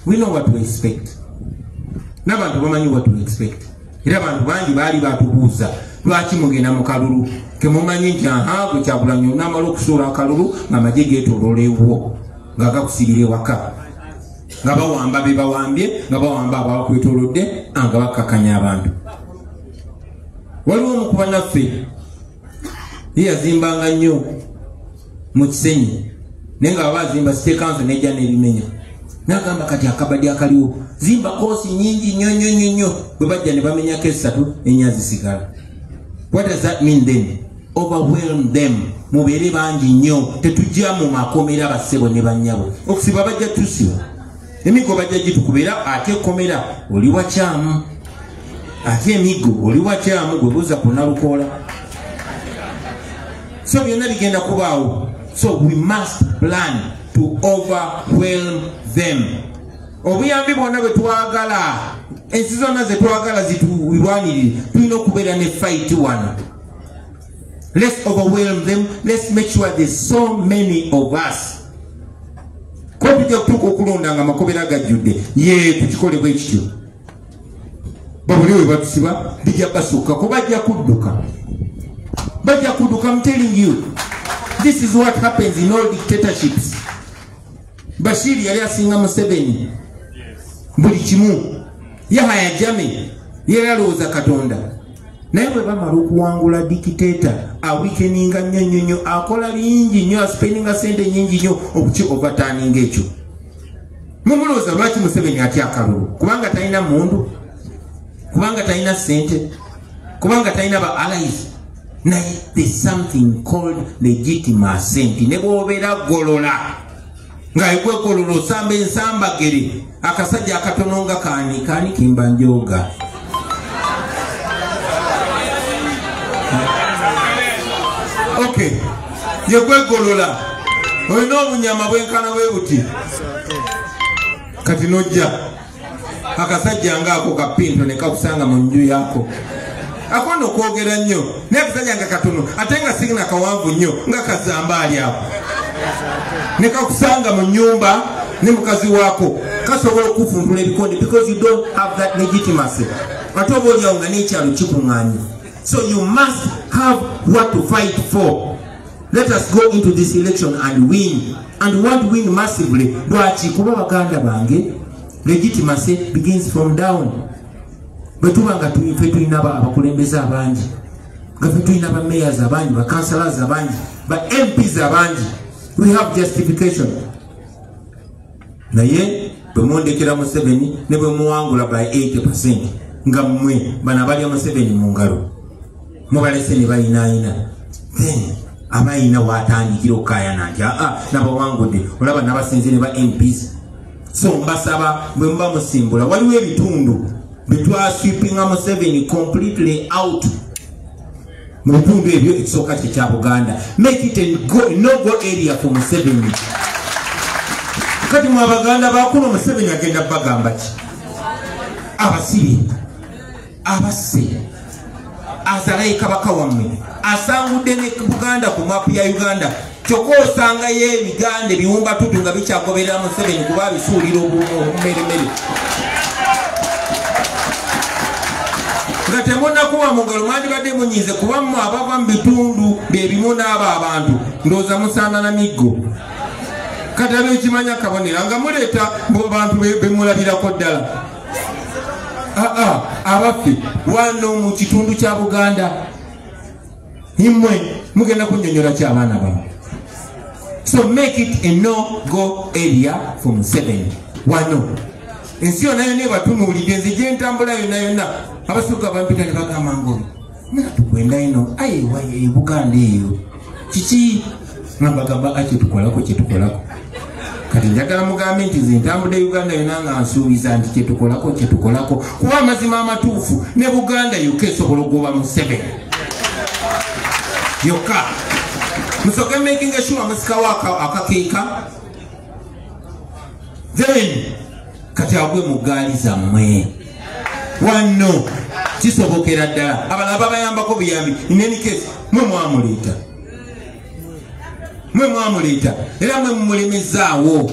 We know what to expect. N'abantu bamanyi what to expect. Era abantu bangi baali batubuuza lwaki mugenda mu kalulu ke mumanyi nti gwe Kyagulanyi n'amala okusuula akalulu ng'amagye geetooloolewo nga gakusirira ewaka nga bawamba be bawambye nga bawamba abakwetoolodde nga bakkakanya abantu. Waliwo omu ku bannaffe yazimbanga nnyo mu Kisenyi naye nga baba azimba City Council nejja n'ebimenya n'agamba kati akabadi akaliwo zimba koosi nyingi nnyo bwe bajja ne bamenyako 3 ennya zisigala. What does that mean then? Overwhelm them. Mubeere bangi nnyo tetujja mu makomera bassebo ne bannyabo okusiba bajja tusiba emigo bajja gitukubera ate ekkomera oli wakyamu ate emigo oli wakyamu gwe buuza ku Nalukoola. So byonna bigenda kubaawo. So we must plan to overwhelm them. Obuyambi bwonna bwe twagala ensi zonna ze twagala zituwirwanirire tulina okubeera ne fight wano. Let's overwhelm them. Let's make sure there's so many of us. Ko tujja kutuuka okulonda nga amakobera gajjudde ye tukikole bwe kityo. Babuli we batusiba bijja basukka ko bajja kudduka. Bajja kudduka. I'm telling you, This is what happens in all dictatorships. Bashir yali asinga Museveni buli kimu, Yahya Jammeh yali alowooza Katonda, naye bwe bamala okuwangula dictator awikeninga nnyo akola bingi nnyo, aspendinga sente nyingi nnyo okuki overturninga ekyo. Mumulowooza lwaki Museveni atya akalulu? Kubanga talina mundu, kubanga talina sente, kubanga talina ba allies. Naye there's something called legitimacy. Nti ne bw'obeera golola nga ekwegolola osamba ensambagere, akasajja akatono nga kaani kimba njoga. Okay, yekwegolola olina obunyama bwenkana bwe buti, kati nojja akasajja ngaako kapinto ne kakusanga mu nju yako. Akono okwogera nnyo naye akasajja nga katono ate nga sirina kawanvu nnyo nga kazambaali ako, ne kakusanga mu nnyumba ne mukazi waako, kasobola okufuntula ebikonde because you don't have that legitimacy. Ate oba olyawo nga n'ekyalo kikuŋŋaanye. So you must have what to fight for. Let us go into this election and win, and we want to win massively. Lwaki? Kuba baganda bange, legitimacy begins from down. Bwe tuba nga ffe tulina abakulembeze abangi, nga ffe tulina ba mayors abangi, ba councillors abangi, ba MPs abangi, we have justification. Naye bwe mwondekera Museveni ne bwe muwangula by 80% nga mmwe bana balya Museveni mu ngalo, mubalese ne bayinaayina, then abayina watandikira okukayana nti nabawangudde, olaba nabasinze ne ba MPs. So mbasaba bwe muba musimbula, waliwo ebitundu betwasweepinga Museveni completely out mu bitundu ebyo ekisooka kye kya Buganda. Make it a no-go area for Museveni. Kati mu Abaganda bakuno Museveni agenda bagamba ki? Abasibe, abasse, azalayo kabaka wammwe, asangudde ne Buganda ku mapu ya Uganda. Kyokka osangayo ebiganda ebiwumba tutu nga bikyagoberera Museveni kuba bisuulira obumeremere. Nga temunnakuba mu ngalo mwandibadde munyize kuba mmwe abava mu bitundu byebimu n'abo abantu ndowooza musaana na miggo. Kati ab'ekimanya kabonera nga muleeta bantu bemulabirako ddala. Abaffe wano mu kitundu kya Buganda mmwe mugenda kunnyonnyola ki abaana bammwe? So make it a no-go area for Museveni. Wano ensi yonna yonna ebatunuulidde, nze gye ntambula yonna yonna abasooka bampita ne bagamba ngo nga tukwenda ino ayewa Buganda eyo kiki nga mbagamba kyetukolako. Kati njagala mugambe nti nze ntambula Uganda yonna nga nsuubiza nti kyetukolako kuba amazima amatuufu ne Buganda yokka esobola okugoba Museveni yokka. Musoke making sure musikawo akakeeka, then kati agwe mu gaali zammwe wano kisobokera ddala. Abalala babayambako buyambi, in any case mwe mwamuleeta era mwe mumulemezaawo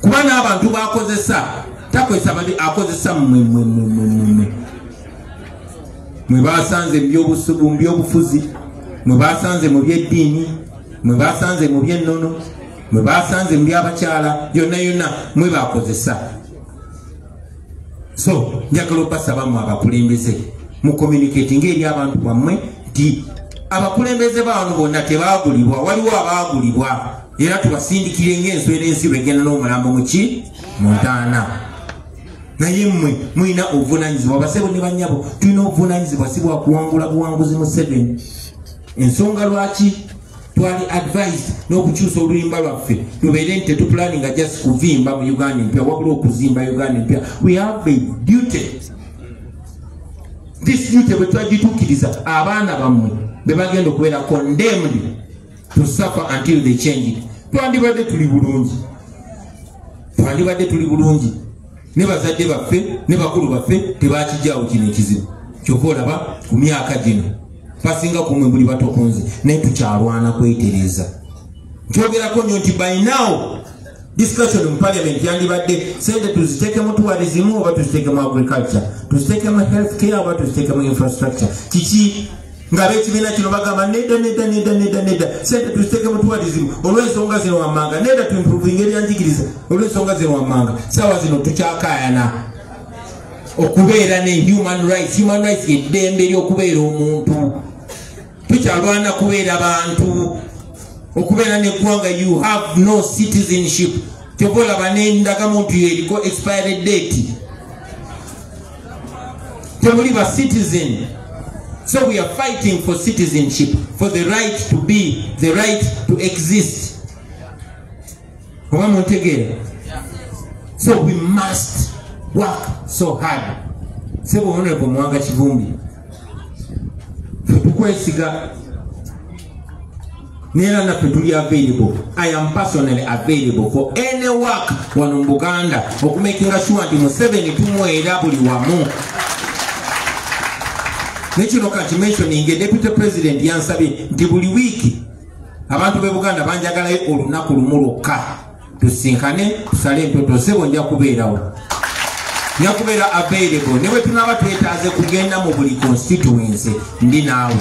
kuba n'abantu bakozesa takozesa bali akozesa mwe basanze mu byobusubu, mu byobufuzi, mwe basanze mu byeddiini, mwe basanze mu byennono, mwe basanze mu byabakyala, yonna mwe bakozesa. So njagala obasaba mu abakulembeze mu communicating eri abantu bammwe nti abakulembeze baano bonna tebaagulibwa, waliwo abaagulibwa era tubasindikire ng'enswera ensibe egenda n'omulambo muki mu ntaana. Naye mmwe mulina obuvunanyizibwa, basebo ne bannyabo tulina obuvunanyizibwa si bwa kuwangula buwanguzi Museveni. Ensonga lwaki twali advised n'okukyusa olulimba lwaffe tubeere nti tetupulaninga just kuvimba mu Uganda empya wabula okuzimba Uganda empya. We have a duty. This duty bwe twagituukiriza abaana bammwe be bagenda okubeera condemned to suffer until they change it. Twandibadde tuli bulungi ne bazadde baffe ne bakulu baffe tebakijjaawo kino ekizibu. Kyokka olaba ku myaka gino basinga kumwe buli batokonze naye tukyalwana kwetereza. Kyogerako nnyo nti by now discussion mu parliament yandibadde sente tuziteeke mu tourism oba tuziteeke mu agriculture, tuziteeke mu health care oba tuziteeke mu infrastructure. Kiki ng'abekibiina kino bagamba nedda sente tuziteeke mu tourism olw'ensonga zino wammanga nedda tuimprovinga ebyanjigiriza olw'ensonga zino wammanga saawa zino tukyakaayana okubeera ne human rights eddembe ly'okubeera omuntu tukyalwana kubeera bantu okubeera neggwanga you have no citizenship kyova olaba n'endagamu nti eriko expired date temuli ba citizen. So we are fighting for citizenship, for the right to be, the right to exist. So we must work so hard. Sebo honorable Mwanga Kivumbi. Tukwesiga nera na petuli available. I am personally available for any work wano Buganda okumakinga sure nti Museveni tumwera buli wamu. Nekino kati mentioning deputy president yansabye nti buli wiki abantu be Buganda banjagalayo olunaku lumu lwokka tusinkane tusale empeto sebo nja kubeerawo nja kubeera available ne bwe tunaba twetaaze kugenda mu buli constituency ndi naawe.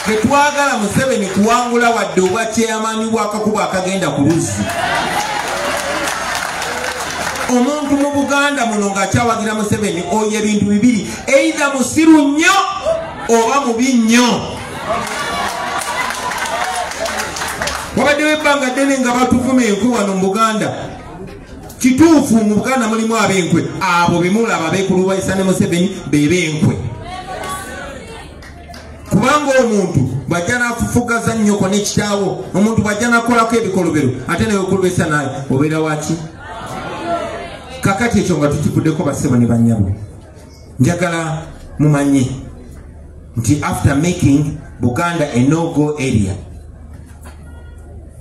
Tetwagala Museveni kuwangula wadde obwa chairman bw'akakuba akagenda ku luzzi. Omuntu mu Buganda muno ng'akyawagira Museveni oyo ebintu bibiri either musiru nnyo oba mubi nnyo. Wabaddewo ebbanga ddene nga batuvuma enkwe wano mu Buganda. Kituufu mu Buganda mulimu ab'enkwe abo bemulaba beekulubayisa ne Museveni bebenkwe. Kubanga omuntu bw'ajja n'afufugaza nnyoko n'ekitaawo omuntu bw'ajja n'akolako ebikolobero ate ne weekulubesa naye obeera waki? Kakati ekyo nga tukivuddeko basebo ne bannyabo njagala mumanye nti after making Buganda a no-go area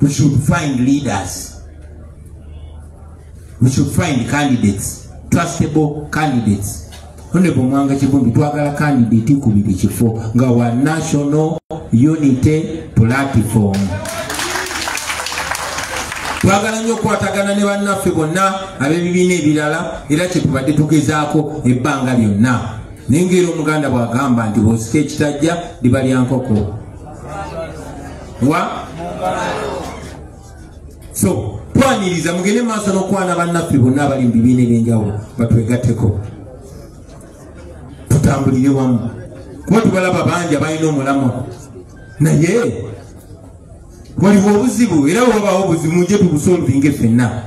we should find leaders, we should find candidates, trustable candidates. Honorable Mwanga Kivumbi twagala candidate kubiri kifo nga wa National Unity Platform. Twagala nnyo kwatagana ne bannaffe bonna ab'ebibiina ebirala era kye tubadde tugezaako ebbanga lyonna. Nengera Omuganda bw'agamba nti bw'osika ekitajja liba lya nkoko. So twaniriza mugende maaso n'okwana bannaffe bonna abali mu bibiina ebyenjawulo batwegatteko tutambulire wamu kuba tubalaba bangi abalina omulamu naye waliwo obuzibu era wabawo obuzibu mujje tubusolvinge ffenna.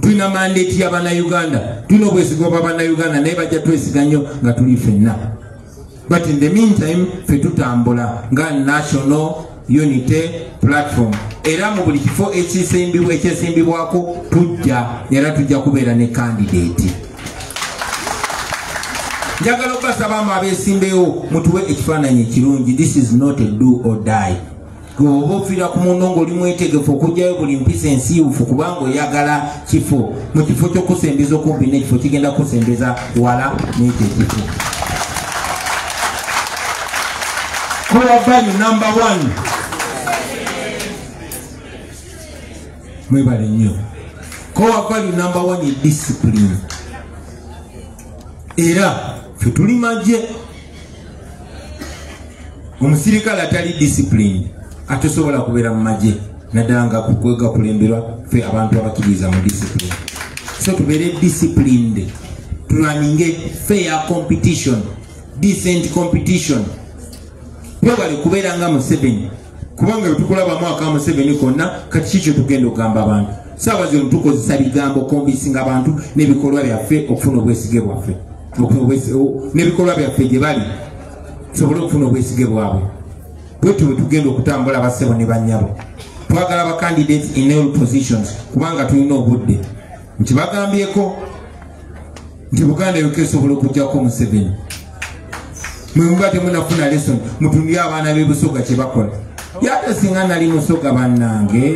Tulina mandate y'Abannayuganda, tulina obwesigo bw'Abannayuganda naye bajja twesiga nnyo nga tuli ffenna. But in the meantime ffe tutambula nga National Unity Platform era mu buli kifo ekyesimbibwako tujja era tujja kubeera ne candidate. Njagala okubasaba abeesimbewo mutuwe ekifaananyi ekirungi. This is not a do or die. Oba ofiira ku munno ng'oli mwetegefu okujjayo buli mpisa ensiiwufu kubanga oyagala kifo mu kifo ky'okusembeza okumpi n'ekifo kigenda kusembeza wala n'ekyo ekifo. Core value number 1. Mwebale nnyo. Core value number 1 is discipline. Era ffe tuli magye. Omusirikale atali discipline atosobola kubeera mu magye naddala nga gakulemberwa ffe abantu abakkiriza mu discipline. So tubeere disciplined, tulaninge fair competition, decent competition. Twebale kubeera nga Museveni kubanga tukulaba mwaka wa Museveni konna kati kikyo tugenda okugamba abantu. Saawa zino tukozesa bigambo kombisinga abantu n'ebikolwa byaffe okufuna obwesige bwaffe n'ebikolwa byaffe gye bali tusobole okufuna obwesige bwabwe. Bwetyo bwe tugenda okutambula basebo ne bannyabo. Twagala ba candidates in all positions kubanga tulina obudde nti bagambyeko nti Buganda yoka esobola okugyako Museveni. Mwemuba temunafuna lesson mutundire abaana b'e Busoga kye bakola. Yate singa nali Musoga bannange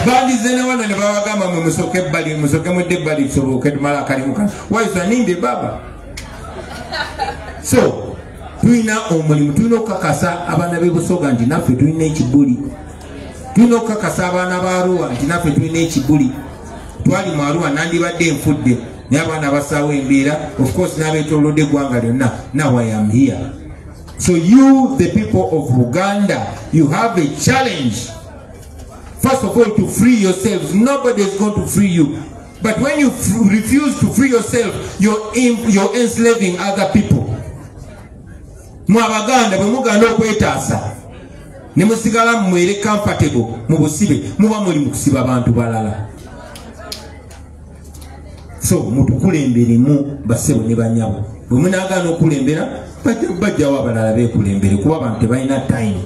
bandize ne wano ne babagamba mwe musoke ebbali musoke mudde ebbali tusoboke tumala akalimu kano waisa ninde baba. So tulina omulimu, tulina okukakasa abaana b'e Busoga nti naffe tulina ekibuli. Tulina okukakasa abaana ba Arua nti naffe tulina ekibuli. Twali mu Arua nandibadde nfudde n'abaana basaawo embeera, of course n'abeetoolodde eggwanga lyonna. Now I am here. So you, the people of Uganda, you have a challenge. First of all, to free yourselves. Nobody is going to free you. But when you refuse to free yourself, you're enslaving other people. Mwabaganda bwe muganda okwetaasa ne musigala mwere comfortable mu busibe, muba muli mu kusiba abantu balala. So mutukulemberemu basebo ne banyabo. Bwe munaagaana okulembera bajjawo abalala beekulembere kuba abantu tebalina time.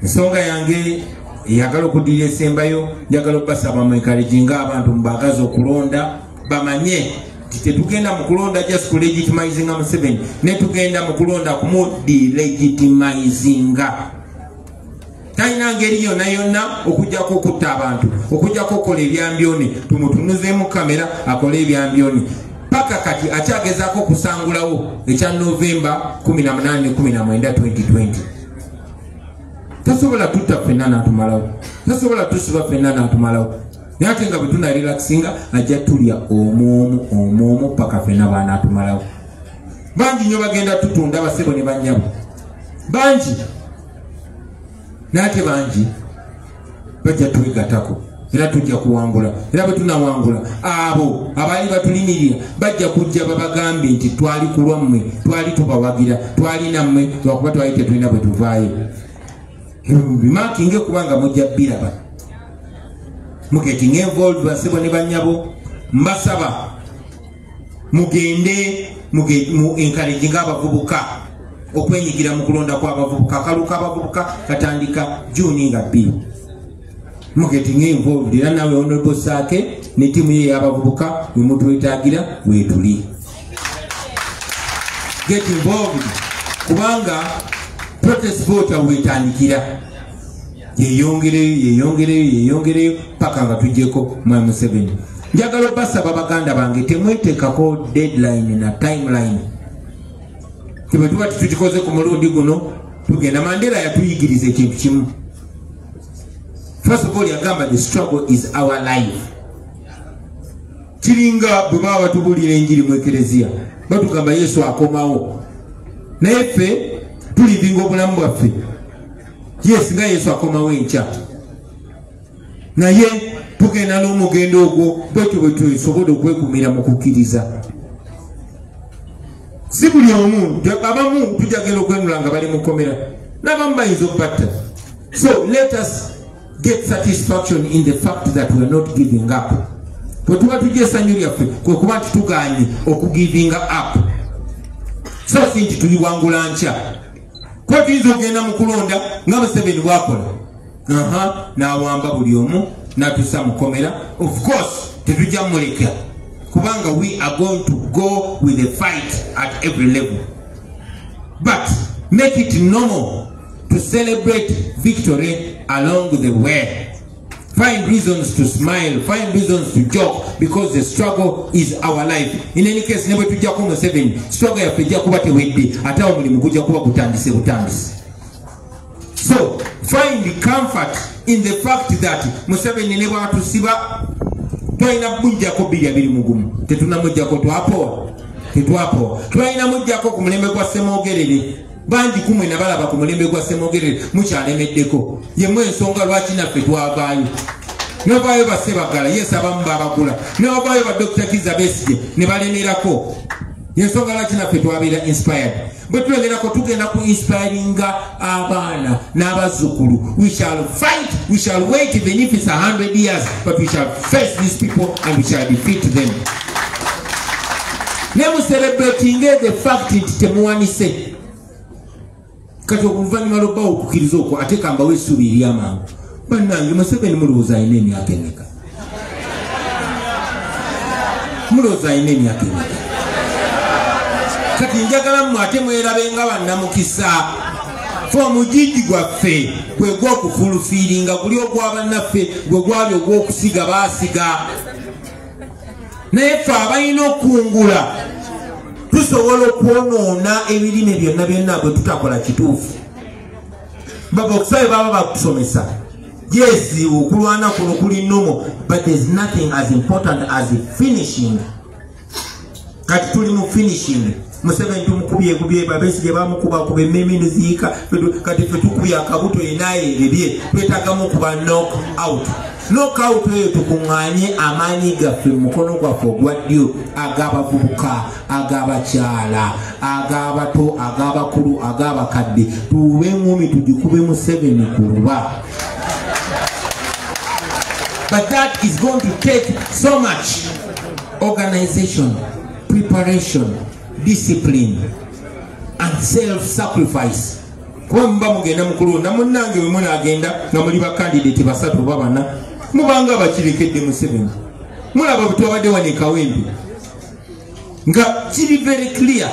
Ensonga yange eyagala okuddirira esembayo, njagala okubasaba mwekalegi ng'abantu mbagaza okulonda bamanye nti tetugenda mu kulonda just kulegitimizinga Museveni, ne tugenda mu kulonda kumudilegitimizinga. Talina ngeri yonna yonna okujjako okutta abantu, okujjako okukola ebyambyone, tumutunuzeemu kamera akole ebyambyone. Paka kati akyagezaako okusangulawo ekya Novemba 18-19 2020. Tasobola tutta ffenna n'atumalawo, tasobola tusiba ffenna n'atumalawo. Naye ate nga bwe tuna relaxinga ajja tulya omwomu paka ffenna baanaatumalawo. Bangi nnyo bagenda tutunda basebo ne bannyabo, bangi n'ate bangi bajja twegatako era tujja kuwangula. Era bwe tunawangula abo abaali batulimirira bajja kujja babagambe nti twali ku lwammwe, twali tubawagira, twali nammwe, lwakuba twali tetulina bwe tuvaayo. Bimakinge kubanga mujja biraba. Mugetting involved basebo ne bannyabo, mbasaba mugende mu encouraging abavubuka okwenyigira mu kulonda kw'abavubuka. Akaluka abavubuka katandika June nga 2. Mugetting involved era nawe Honorable Sake ne timu ye y'abavubuka we mutwetaagira weetuli. Get involved kubanga protest vote weetandikira. Yeyongereyo paka nga tujjeko Mwai Museveni. Njagala basaba baganda bange temweteekako deadline na timeline. Tebe tuba tukikoze ku mulundi guno tugenda. Mandela yatuyigiriza ekintu kimu. First of all yagamba the struggle is our life. Kiringa bwe baba batubulira enjiri mu ekereziya batugamba Yesu akomawo, naye ffe tulivinga obulamu bwaffe. Yes, nga Yesu akomawo enkya, naye tugenda n'omugendo ogwo bwetyo bwe tusobola okwekumira mu kukkiriza. Si buli omu, abamu tujagenda okwenula nga bali mu kkomera, n'abamu bayinza okubatta. So let us get satisfaction in the fact that we are not giving up. Bwe tuba tujja essanyu lyaffe kwe kuba nti tugaanye okugivinga up. So si nti tuliwangula nkya. Kwa tuyinza okugenda mu kulonda nga Museveni bw'akola, n'awamba buli omu n'atuusa mu kkomera. Of course tetujja muleka kubanga we are going to go with the fight at every level, but make it normal to celebrate victory along the way. Find reasons to smile, find reasons to joke, because the struggle is our life. In any case, never to Jacob Museveni, struggle ya fejja kuba tewedde, ate omulimu gujja kuba gutandise butandise. So, find comfort in the fact that Museveni ne bwatusiba twalina mujjako 220. Tetunamujjako tetwapowa. Twalina mujjako ku mulembe gwa Ssemogerere. Bangi kumwe na balaba ku mulembe gwa Ssemogerere mukyalemeddeko. Yemmwe ensonga lwaki naffe twavaayo. Nevaayo Bassebagala, yes abamu babagula. Nevaayo ba Dr. Kizza Besigye ne balemerako. Yensonga lwaki naffe twabeera inspired. Bwe twegerako tugenda ku inspiringa abaana n'abazzukulu. We shall fight, we shall wait even if it's 100 years, but we shall face these people and we shall defeat them. Nemu celebrating the fact nti temuwanise. Kati okuvannyuma lw'obbaawo okukkiriza okwo ate kambawo essuubi ery'amangu. Bannange Museveni mulowooza alina emyaka emeka? Mulowooza alina emyaka emeka? Kati njagala mmwe ate mwerabe nga bannamukisa. Fe omugigi gwaffe gwe gw'okufulufiiringa, guli ogw'abannaffe gwe gwali ogw'okusiga baasiga. Naye ffe abalina okungula tusobola okwonoona ebirime byonna byonna bwe tutakola kituufu. Baba okusabe baba bakusomesa Yes, ukulwana kuno kuli nomo, but there's nothing as important as finishing. Kati tuli mu finishing. Museveni tumukubye babesije bamukuba kube memini zika kati fetukubya akabuto enaye ebye twetagamu kuba knock out. Knock out eyo tukunganye amanyi gaffe mukono gwaffe ogwa ddyo agabavubuka agabakyala agabato agabakulu agabakadde tuwe ngumi tugikube Museveni kuruba. But that is going to take so much organization, preparation, discipline and self-sacrifice. Kwa mba mugenda mukulu na munnange we muna agenda nga muli ba candidate basatu babana mubanga bakirekedde Museveni mulaba butwabadde wane Kawempe nga kiri very clear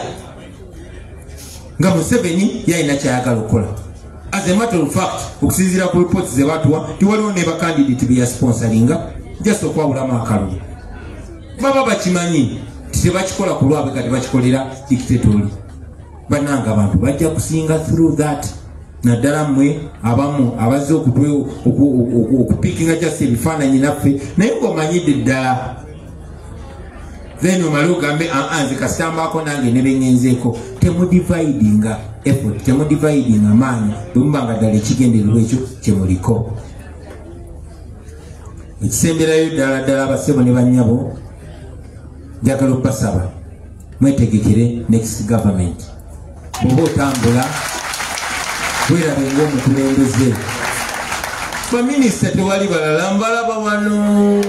nga Museveni yalina kyayagala okukola. As a matter of fact, okusinziira ku reports ze batwa tiwaliwo ne ba candidate be sponsoringa just okwawulamu akalulu baba bakimanyi tebakikola ku lwabwe kati bakikolera dictatori. Bananga abantu bajja kusinga through that naddala mmwe abamu abazze okupikinga just ebifaananyi naffe naye ng'omanyidde ddala then omale ogambe nze kasitambaako nange ne bengenzeeko temudividinga effort temudividinga amaanyi bwe mubanga ddala ekigendererwa ekyo kyemuliko. Ekisemberayo ddala abasebo ne bannyabo njagala obbasaba mwetegekere next government. Bw'oba otambula bwerabe ng'omukulembeze. Baminisita tewali balala mbalaba wano,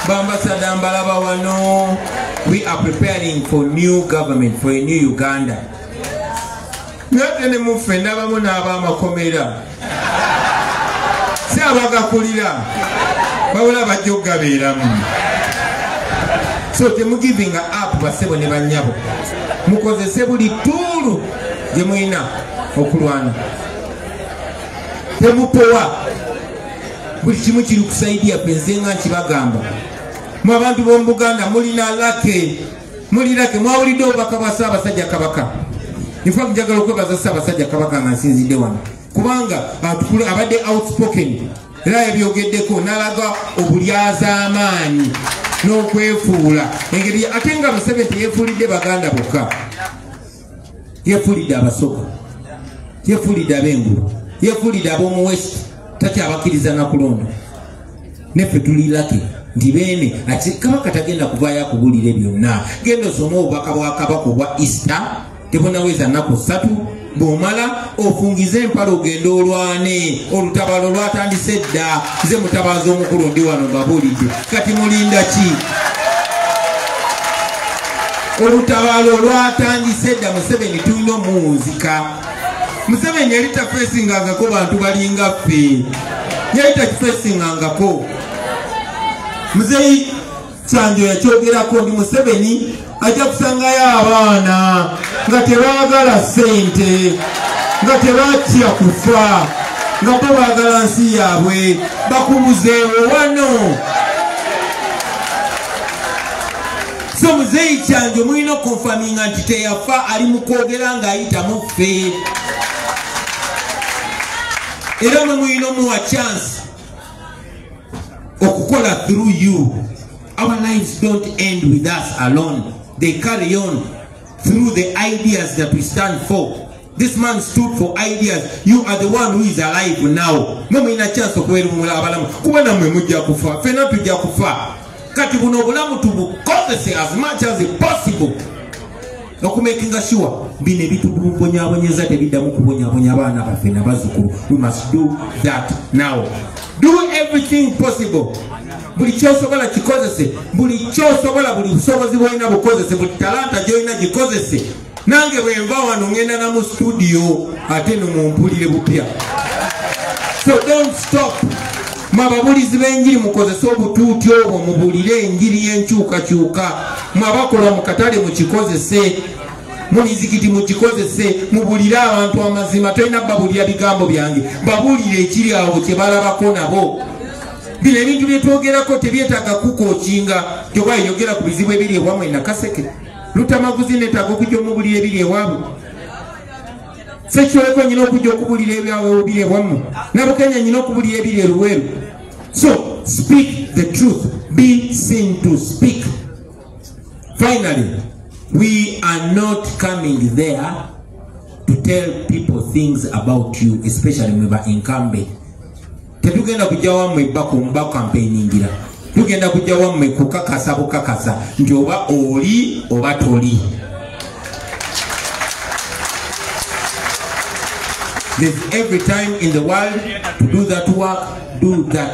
bambasada mbalaba wano. We are preparing for new government, for a new Uganda. Nate ne muffe ndabamu n'ab'amakomera si abagakulira babula bajja okugabeeramu. So temugiving up basebo ne bannyabo mukozese buli tuulu gye mulina okulwana. Temupowa buli kimu kiri kusaidia penze nga nkibagamba mu abantu b'omu Buganda mulina lake mwawulidde obubaka bwa Ssaabasajja Kabaka. Infact njagala okwebaza Ssaabasajja Kabaka nga nsinzidde wano kubanga abadde outspoken era ebyogeddeko n'alaga obulyazaamaanyi n'okwefuula engeri ate nga Museveni teyeefuulidde Baganda bokka, yeefuulidde Abasoga, yeefuulidde ab'Engulu, yeefuulidde ab'omu West, takyabakkiriza na kulonda. Neffe tuli laki nti beene ati Kabaka tagenda kuvaayo akubuulire byonna. Genda osome obubaka bwa Kabaka obwa Easter tebunaweza nnaku 3 bw'omala ofungize empala ogenda olwane. Olutabaalo lwatandise dda, nze mutabaazi omukulu ndi wano mbabuulidde. Kati mulinda ki? Olutabaalo lwatandise dda. Museveni tulina omuwunzika. Museveni yali tafeesingangako bantu balinga ffe, yali takifeesingangako. Muzeeyi Kyanjo yakyogerako ndi Museveni ajja kusangayo abaana nga tebaagala ssente, nga tebatya kufa, nga bo baagala nsi yaabwe bakumuzeewo wano. So Muzeeyi Kyanjo mulina okunfaminga nti teyafa, ali mu kwogera ng'ayitamu ffe. Era mwe mulina omuwa chance okukola through you. Our lives don't end with us alone. They carry on through the ideas that we stand for. This man stood for ideas. You are the one who is alive now. Mwe ina chance okubeera mumula abalamu kuba nammwe mujja kufa, ffenna tujja kufa. Kati buno obulamu tubukozese as much as possible okumakinga sure bino ebitubonyabonyeza tebiddamu kubonyabonya abaana baffe n'abazzukulu. We must do that now. Do everything possible. Buli kyosobola kikozese, buli kyosobola, buli busobozi bwolina bukozese, buli talanta gyolina gikozese. Nange bwe nva wano ngenda na mu studio ate numumpulire bupya. So don't stop. Mwababulizi b'enjiri mukozese obutuuti obwo, mubulire enjiri y'enkyukakyuka. Mwabakola mu katale mukikozese, mu mizikiti mukikozese, mubulire abantu amazima. Tolina babulira bigambo byange, babulire ekiri awo kye balabako nabo. Bino ebintu bye twogerako tebyetaaga kukookinga gyoba yogera ku bizibu ebiri ewammwe na Kaseke. Lutamaguzi neetaaga okujja omubulire ebiri ewaabwe. Sekiweko nyina okujja okubulira ebyawe bire bwamu. Nabukenya nyina okubulira ebire Luweero. So speak the truth. Be seen to speak. Finally, we are not coming there to tell people things about you, especially when we are incumbent. Tetugenda kujja wamwe mba campaigningira. Tugenda kujja wamwe kukakasa bukakasa nti oba oli oba toli. There's every time in the world to do that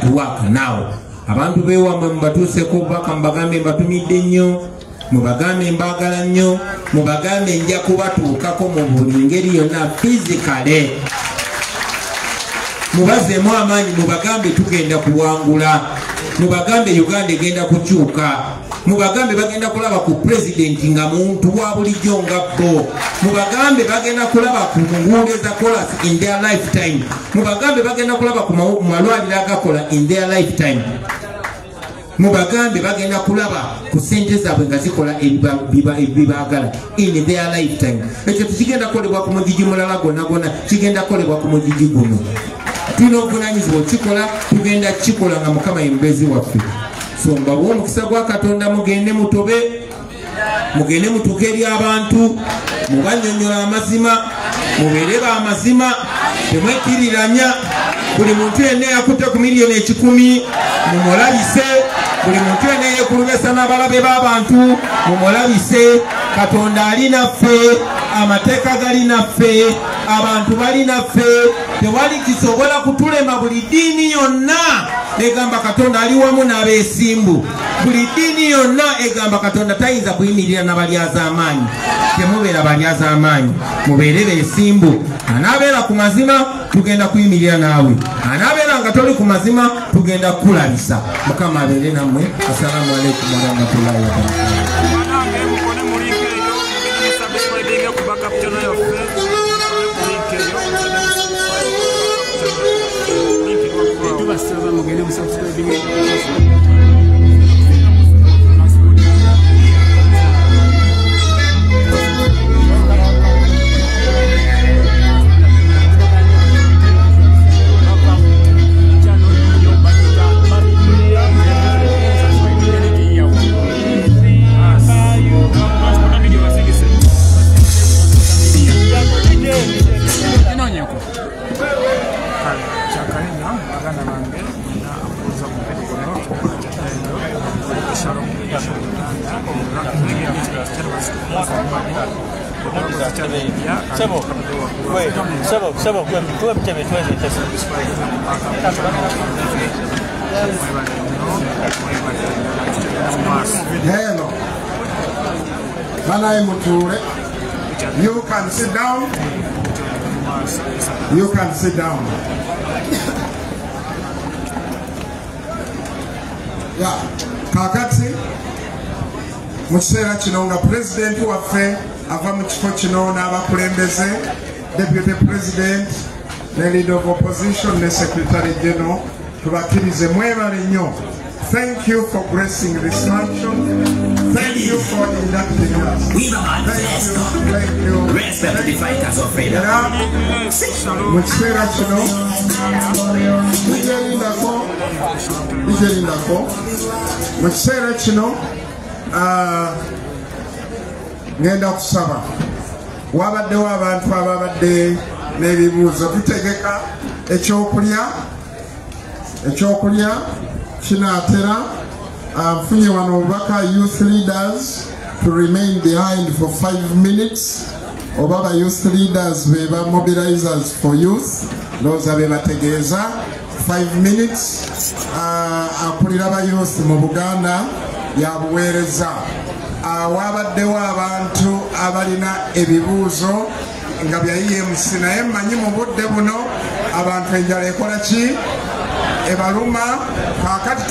work now. Abantu bewamwe mbatuuseko obubaka mubagambe mbatumidde nnyo, mubagambe mbagala nnyo, mubagambe nja kubatuukako mu buli ngeri yonna physically. Mubazeemu amaanyi mubagambe tugenda kuwangula, mubagambe Uganda egenda kukyuka, mubagambe bagenda kulaba ku president nga muntu wa bulijjo nga bo, mubagambe bagenda kulaba ku nguudo ezakola in their lifetime, mubagambe bagenda kulaba ku malwaliro agakola in their lifetime, mubagambe bagenda kulaba ku sente zaabwe nga zikola ebibagala in their lifetime. Ekyo tekigenda kolebwa ku mugigi mulala gwonna kigenda kolebwa ku mugigi guno. Tulina obuvunanyizibwa okikola, tugenda kikola nga Mukama ye mubezi waffe. So mbawa omukisa gwa Katonda, mugende mutobe, mugende mutuuke eri abantu, mubannyonnyola amazima, mubeere ba mazima, temwekiriranya. Buli muntu yenna yakutte ku miliyoni 10 mumulabise, buli muntu yenna yekulubesa n'abalabe b'abantu mumulabise. Katonda ali naffe, amateeka gali naffe, abantu bali naffe, tewali kisobola kutulema. Buli ddiini yonna egamba Katonda ali wamu n'abeesimbu, buli ddiini yonna egamba Katonda tayinza kuyimirira n'abalyazaamaanyi. Temubeera balyazaamanyi, mubeere beesimbu. Anaabeera ku mazima tugenda kuyimirira naawe, anaabeera nga toli ku mazima tugenda kukulabisa. Mukama abeere nammwe. Assalamu alaikum warahmatullahi wabarakatuh. Hello. Banaye muture. You can sit down. You can sit down. Yeah. Kakati mu kiseera kino nga president waffe ava mu kifo kino n'abakulembeze, deputy president ne leader of opposition ne secretary general, tubakkirize mwebale nnyo. Thank you for gracing this function. Thank you for inducting us. Thank you. Respect to the fighters of freedom. Mu kiseera kino bijerindako mu kiseera kino ngenda kusaba, wabaddewo abantu ababadde n'ebibuuzo. Tutegeka ekyokulya kinaatera. Nfunye wano obubaka youth leaders to remain behind for 5 minutes. Oba youth leaders beba mobilizers for youth, those be bategeeza 5 minutes. Akulira ba youth mu Buganda yabuweereza. Wabaddewo abantu abalina ebibuuzo nga bya EMC, naye mmanyi mu budde buno abantu enjala ekola ki? Ebaluma. Kaakati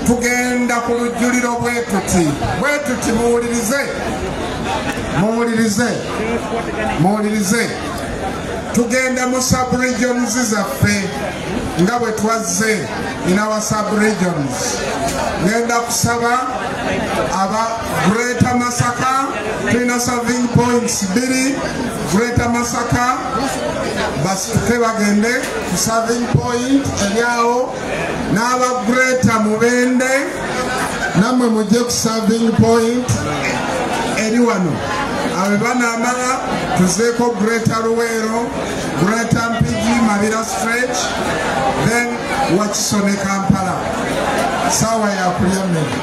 tugenda ku lujjuliro bwe tuti muwulirize. tugenda mu sub-regions zaffe nga bwe twazze in our sub-regions. Ngenda kusaba aba Greater Masaka tulina serving points 2 Greater Masaka basituke bagende ku serving point eryawo, n'aba Greater Mubende namwe mujje ku serving point eri wano. Abe banaamala tuzeeko Greater Luweero, Greater Mpigi, Mabira Stretch, then Wakiso ne Kampala. Sawa ya kulya mmere.